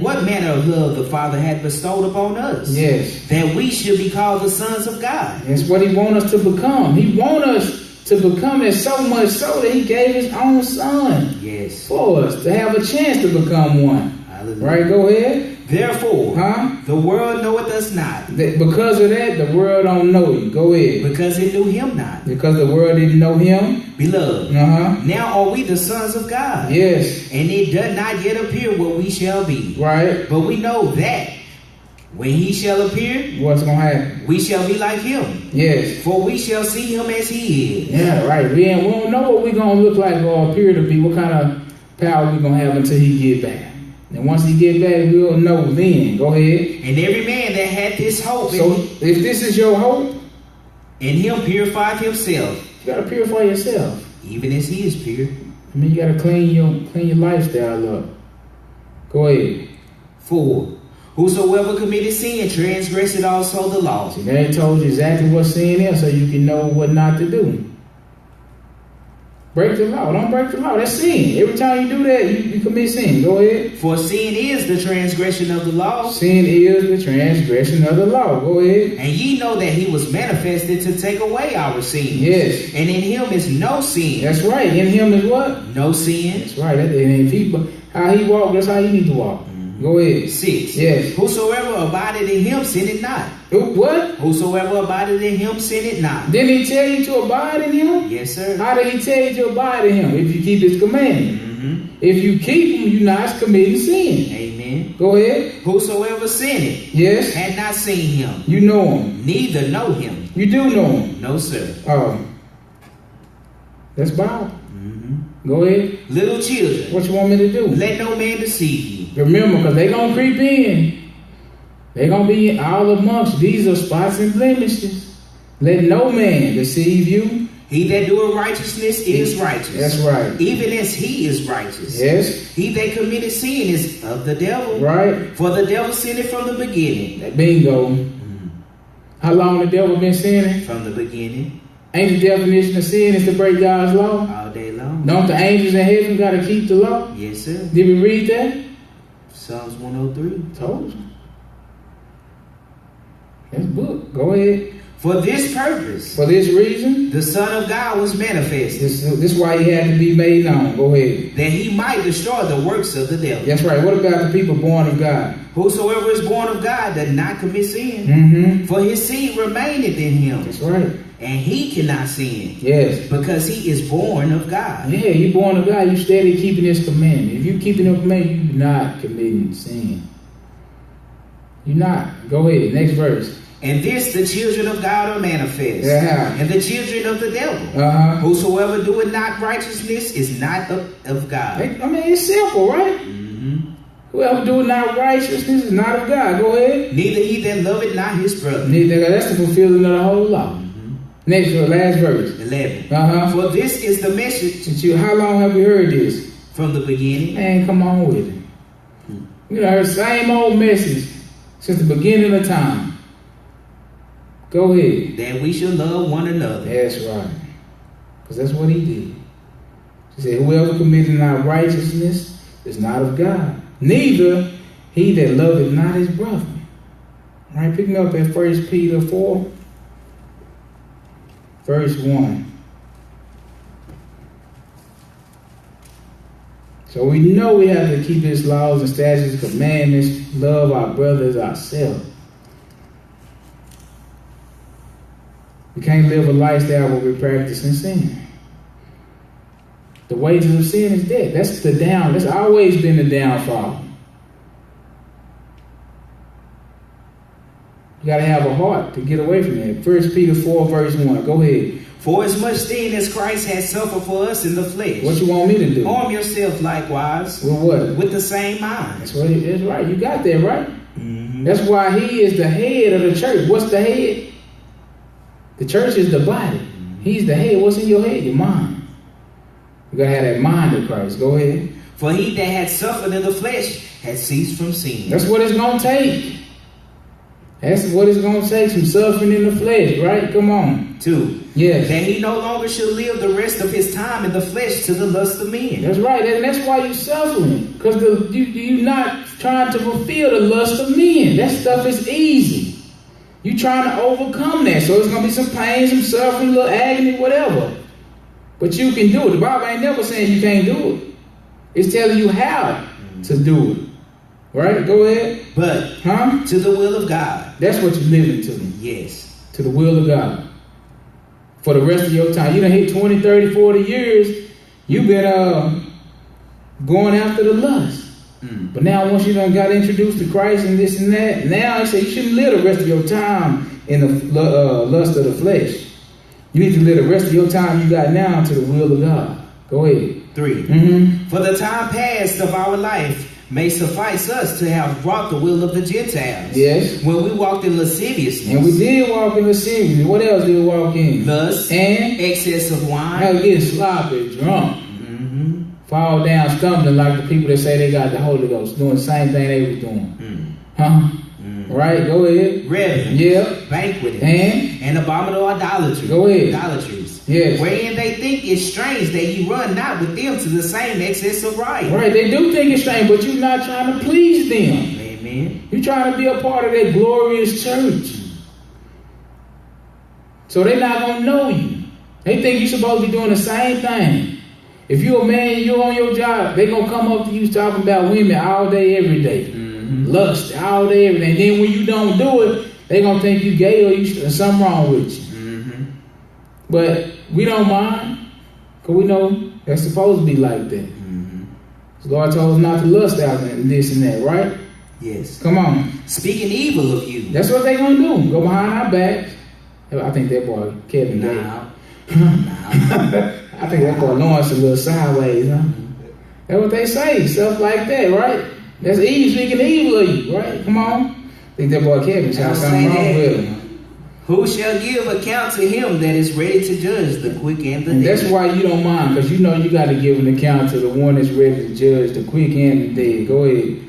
what manner of love the Father had bestowed upon us. Yes. That we should be called the sons of God. That's what he wants us to become. He wants us to become it so much so that he gave his own son. Yes. For us to have a chance to become one. Hallelujah. Right, go ahead. Therefore, the world knoweth us not. Because of that, the world don't know you. Go ahead. Because it knew him not. Because the world didn't know him. Beloved, now are we the sons of God. Yes. And it does not yet appear what we shall be. Right. But we know that when he shall appear, what's going to happen? We shall be like him. Yes. For we shall see him as he is. Yeah, right. We don't know what we're going to look like or appear to be, what kind of power we're going to have until he get back. And once he get back, we'll know then. Go ahead. And every man that had this hope, so if this is your hope, in him purified himself. You got to purify yourself. Even as he is pure. I mean, you got to clean your lifestyle up. Go ahead. 4. Whosoever committed sin transgressed also the law. See, they told you exactly what sin is so you can know what not to do. Break the law. Don't break the law. That's sin. Every time you do that, you commit sin. Go ahead. For sin is the transgression of the law. Sin is the transgression of the law. Go ahead. And ye know that he was manifested to take away our sins. Yes. And in him is no sin. That's right. In him is what? No sin. That's right. And people, how he walked, that's how you need to walk. Go ahead. 6. Yes. Whosoever abided in him sinned not. What? Whosoever abided in him sinned not. Didn't he tell you to abide in him? Yes, sir. How did he tell you to abide in him? If you keep his commandments. If you keep them, you're not committing sin. Amen. Go ahead. Whosoever sinneth Yes. had not seen him, You know him. neither know him. You do know him. No, sir. Oh. That's Bible. Go ahead. Little children, What you want me to do? let no man deceive you. Remember, because they going to creep in. They going to be all amongst. These are spots and blemishes. Let no man deceive you. He that doeth righteousness is righteous. That's right. Even as he is righteous. Yes. He that committed sin is of the devil. Right. For the devil sinned from the beginning. Bingo. How long the devil been sinning? From the beginning. Ain't the definition of sin is to break God's law? All day long. Don't the angels in heaven got to keep the law? Yes, sir. Did we read that? Psalms 103. Told you. That's book. Go ahead. For this purpose, For this reason, the Son of God was manifested, this is why he had to be made known. Go ahead. that he might destroy the works of the devil. That's right. What about the people born of God? Whosoever is born of God does not commit sin, Mm-hmm. for his seed remaineth in him, That's right. and he cannot sin, Yes. because he is born of God. Yeah, you born of God, you steady keeping his commandment. If you keeping the commandment, you're not committing sin. You're not. Go ahead. Next verse. And this the children of God are manifest, Yeah. and the children of the devil. Uh-huh. Whosoever doeth not righteousness is not of God. I mean, it's simple, right? Whoever do not righteousness is not of God. Go ahead. Neither he that loveth not his brother. That's the fulfilling of the whole law. Next, last verse. 11. Uh-huh. For this is the message How long have you heard this? from the beginning. Man, come on with it. You know, heard the same old message since the beginning of time. Go ahead. That we should love one another. That's right. Because that's what he did. He said, whoever committed not righteousness is not of God. Neither he that loveth not his brother. All right, picking up at 1 Peter 4, verse 1. So we know we have to keep his laws and statutes, commandments, love our brothers ourselves. We can't live a lifestyle where we're practicing sin. The wages of sin is death. That's always been the downfall. You got to have a heart to get away from that. 1 Peter 4, verse 1. Go ahead. For as much then as Christ has suffered for us in the flesh, What you want me to do? arm yourself likewise With what? with the same mind. That's right. You got that, right? That's why he is the head of the church. What's the head? The church is the body. He's the head. What's in your head? Your mind. You got to have that mind of Christ. Go ahead. For he that had suffered in the flesh had ceased from sin. That's what it's going to take. That's what it's going to take. Some suffering in the flesh, right? Come on. 2. Yes. That he no longer should live the rest of his time in the flesh to the lust of men. That's right. And that's why you're suffering. Because you're not trying to fulfill the lust of men. That stuff is easy. You're trying to overcome that. So it's going to be some pain, some suffering, a little agony, whatever. But you can do it. The Bible ain't never saying you can't do it. It's telling you how to do it. Right? Go ahead. But Huh? to the will of God. That's what you're living to. Yes. To the will of God. For the rest of your time. You done hit 20, 30, 40 years. You've been going after the lust. But now once you done got introduced to Christ and this and that, now I say you shouldn't live the rest of your time in the lust of the flesh. You need to live the rest of your time you got now to the will of God. Go ahead. 3. For the time past of our life may suffice us to have brought the will of the Gentiles. Yes. When we walked in lasciviousness. And we did walk in lasciviousness. What else did we walk in? Lust. And excess of wine. how getting sloppy, drunk. Fall down, stumbling like the people that say they got the Holy Ghost, doing the same thing they was doing. Huh? Right? Go ahead. Revelry. Yeah. Banqueting. And abominable idolatry. Go ahead. Idolatries. Yes. Wherein they think it strange that you run not with them to the same excess of right. Right, they do think it's strange, but you're not trying to please them. Amen. You're trying to be a part of that glorious church. So they're not going to know you. They think you're supposed to be doing the same thing. If you're a man, you're on your job, they're going to come up to you talking about women all day, every day. Lust all day, every day. And then when you don't do it, they're going to think you gay or there's something wrong with you. But we don't mind, because we know that's supposed to be like that. The Lord told us not to lust after this and that, right? Yes. Come on. Speaking evil of you. That's what they gonna do. Go behind our backs. I think that boy Kevin Gay. I think that boy Lawrence a little sideways, huh? That's what they say, stuff like that, right? That's Eve speaking evil of you, right? Come on. I think that boy Kevin got something wrong with him. Who shall give account to him that is ready to judge the quick and the dead? That's why you don't mind, because you know you got to give an account to the one that's ready to judge the quick and the dead. Go ahead.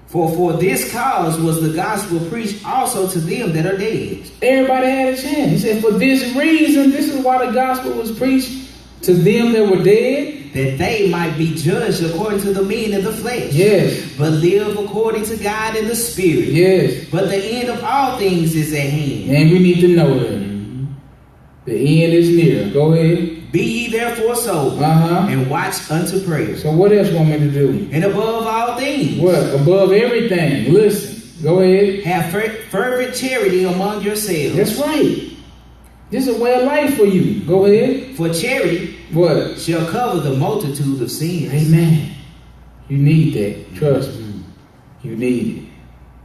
For this cause was the gospel preached also to them that are dead. Everybody had a chance. He said, for this reason, this is why the gospel was preached to them that were dead. That they might be judged according to the mean of the flesh. Yes. But live according to God in the spirit. Yes. But the end of all things is at hand. And we need to know that. The end is near. Go ahead. Be ye therefore sober, and watch unto prayer. So what else want me to do? And above all things. What? Above everything. Listen. Go ahead. Have fervent charity among yourselves. That's right. This is a way of life for you. Go ahead. For charity what? Shall cover the multitude of sins. Amen. You need that. Trust me. You need it.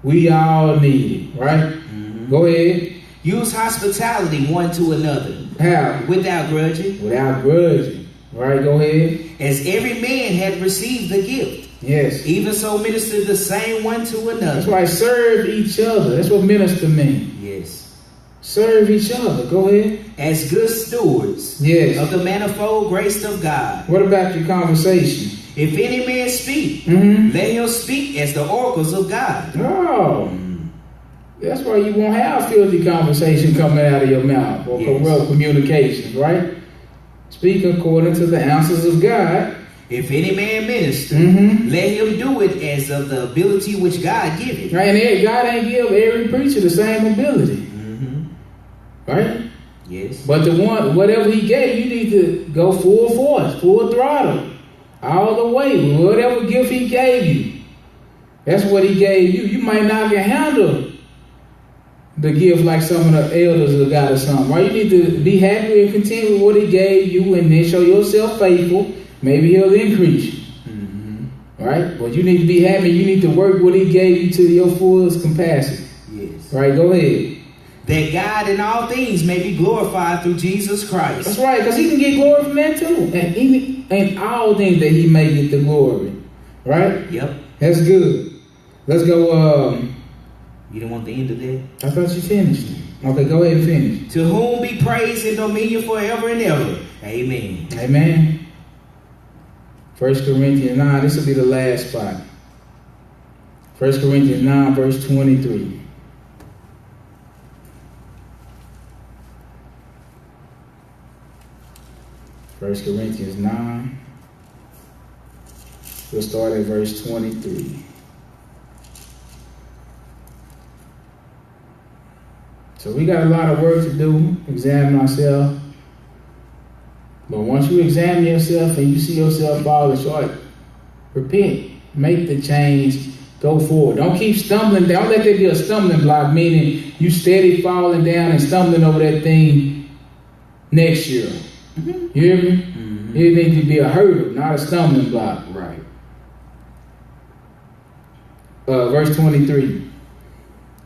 We all need it, right? Go ahead. Use hospitality one to another. How? Without grudging. Without grudging. Right, go ahead. As every man had received the gift. Yes. Even so minister the same one to another. That's why serve each other. That's what minister means. Yes. Serve each other. Go ahead. As good stewards. Yes. Of the manifold grace of God. What about your conversation? If any man speak, let him speak as the oracles of God. Oh. That's why you won't have filthy conversation coming out of your mouth or corrupt communications, right? Speak according to the answers of God. If any man minister, let him do it as of the ability which God giveth. Right, and God ain't give every preacher the same ability. Right? Yes. But the one, whatever he gave, you need to go full force, full throttle, all the way. Whatever gift he gave you, that's what he gave you. You might not can handle the gift like some of the elders have got or something, right? You need to be happy and content with what he gave you and then show yourself faithful. Maybe he'll increase you. Right? But you need to be happy. You need to work what he gave you to your fullest capacity. Yes. Right? Go ahead. That God in all things may be glorified through Jesus Christ. That's right, because he can get glory from that too. And in all things that he may get the glory. Right? Yep. That's good. Let's go. You don't want the end of that? I thought you finished. Okay, go ahead and finish. To whom be praise and dominion forever and ever. Amen. Amen. 1 Corinthians 9. This will be the last spot. 1 Corinthians 9, verse 23. First Corinthians 9. We'll start at verse 23. So we got a lot of work to do, examine ourselves. But once you examine yourself and you see yourself falling short, repent, make the change, go forward. Don't keep stumbling. Don't let there be a stumbling block, meaning you steady falling down and stumbling over that thing next year. You hear me? It needs to be a hurdle, not a stumbling block. Right. Verse 23.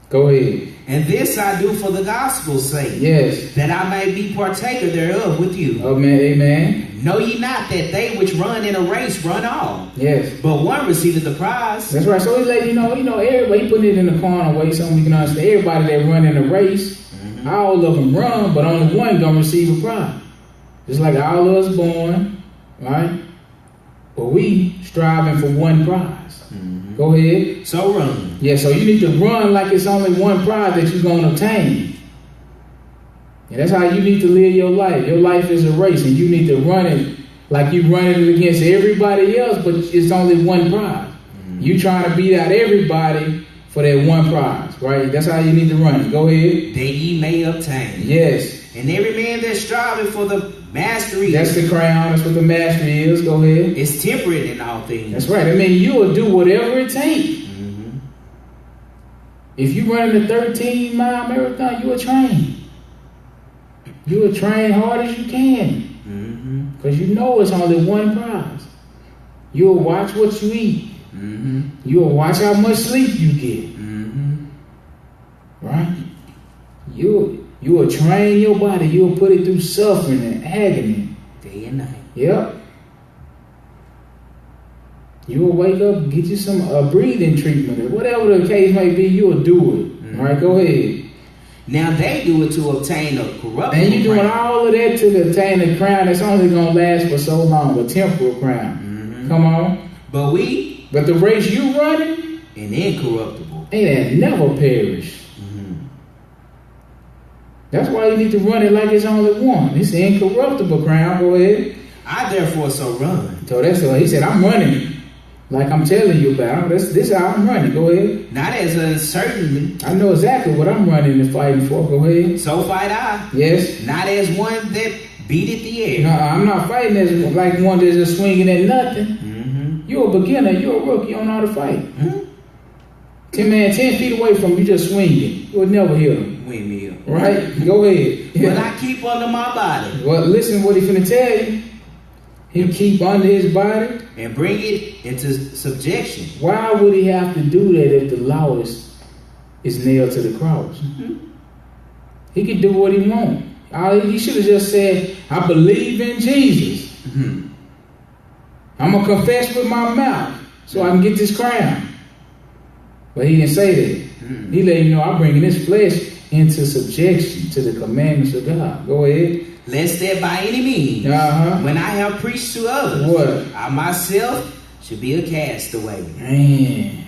Go ahead. And this I do for the gospel's sake. Yes. That I may be partaker thereof with you. Amen. Amen. Know ye not that they which run in a race run all? Yes. But one receiveth the prize. That's right. So he's like, everybody putting it in the corner way so we can understand. Everybody that run in a race, all of them run, but only one gonna receive a prize. Just like all of us born, right? But we striving for one prize. Go ahead. So run. Yeah, so you need to run like it's only one prize that you're going to obtain. And that's how you need to live your life. Your life is a race, and you need to run it like you're running it against everybody else, but it's only one prize. You trying to beat out everybody for that one prize, right? That's how you need to run it. Go ahead. That ye may obtain. Yes. And every man that's striving for the mastery. That's the crown. That's what the mastery is. Go ahead. It's temperate in all things. That's right. I mean, you will do whatever it takes. If you run a 13-mile marathon, you will train. You will train hard as you can. Because you know it's only one prize. You'll watch what you eat. Mm-hmm. You'll watch how much sleep you get. Mm-hmm. Right? You'll train your body. You'll put it through suffering and agony. Day and night. Yep. You'll wake up, get you some breathing treatment, or whatever the case may be. You'll do it. Mm-hmm. All right, go ahead. Now they do it to obtain a corruptible And you're doing crown. all of that to obtain a crown that's only going to last for so long, a temporal crown. Mm-hmm. Come on. But we, But the race you running, an incorruptible. ain't that never perish. Mm-hmm. That's why you need to run it like it's only one. It's an incorruptible crown. Go ahead. I therefore so run, So that's what he said. I'm running like I'm telling you about. This how I'm running. Go ahead. not as uncertainly, I know exactly what I'm running and fighting for. Go ahead. so fight I, Yes. not as one that beateth the air. I'm not fighting as like one that's just swinging at nothing. Mm-hmm. You're a beginner. You're a rookie. You don't know how to fight. Mm-hmm. 10 feet away from you, just swinging. You'll never hit him. Windmill. Right? Go ahead. But I keep under my body Well, listen what he finna tell you. He keep under his body. and bring it into subjection. Why would he have to do that if the law is nailed to the cross? Mm-hmm. He could do what he want. He should have just said, I believe in Jesus. Mm-hmm. I'm going to confess with my mouth so I can get this crown. But he didn't say that. Mm-hmm. He let you know I'm bringing this flesh into subjection to the commandments of God. Go ahead. Lest that by any means, Uh-huh. when I have preached to others, What? I myself should be a castaway. Man.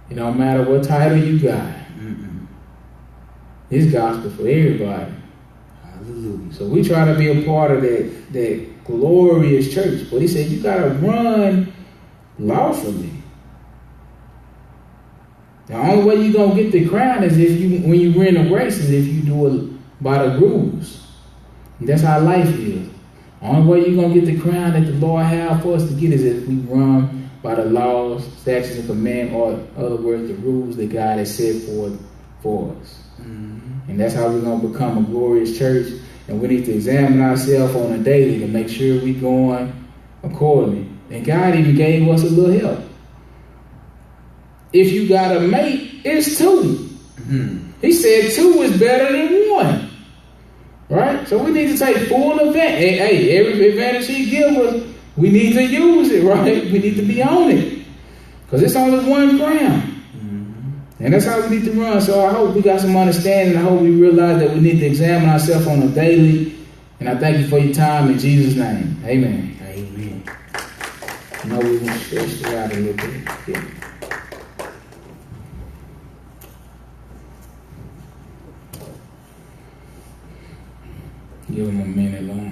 It don't matter what title you got. Mm-mm. This gospel for everybody. Hallelujah. So we try to be a part of that glorious church. But he said you got to run lawfully. The only way you're going to get the crown is when you win the race is if you do it by the rules. And that's how life is. The only way you're going to get the crown that the Lord has for us to get is if we run by the laws, statutes, and commandments, or in other words, the rules that God has set forth for us. Mm-hmm. And that's how we're going to become a glorious church. And we need to examine ourselves on a daily to make sure we're going accordingly. And God even gave us a little help. If you got a mate, it's two. Mm-hmm. He said two is better than one. Right? So we need to take full advantage. Hey, every advantage he gives us, we need to use it, right? We need to be on it. Because it's only one crown. Mm-hmm. And that's how we need to run. So I hope we got some understanding. I hope we realize that we need to examine ourselves on a daily. And I thank you for your time in Jesus' name. Amen. Amen. I know we want to stretch it out a little bit. Yeah. Give him a minute long.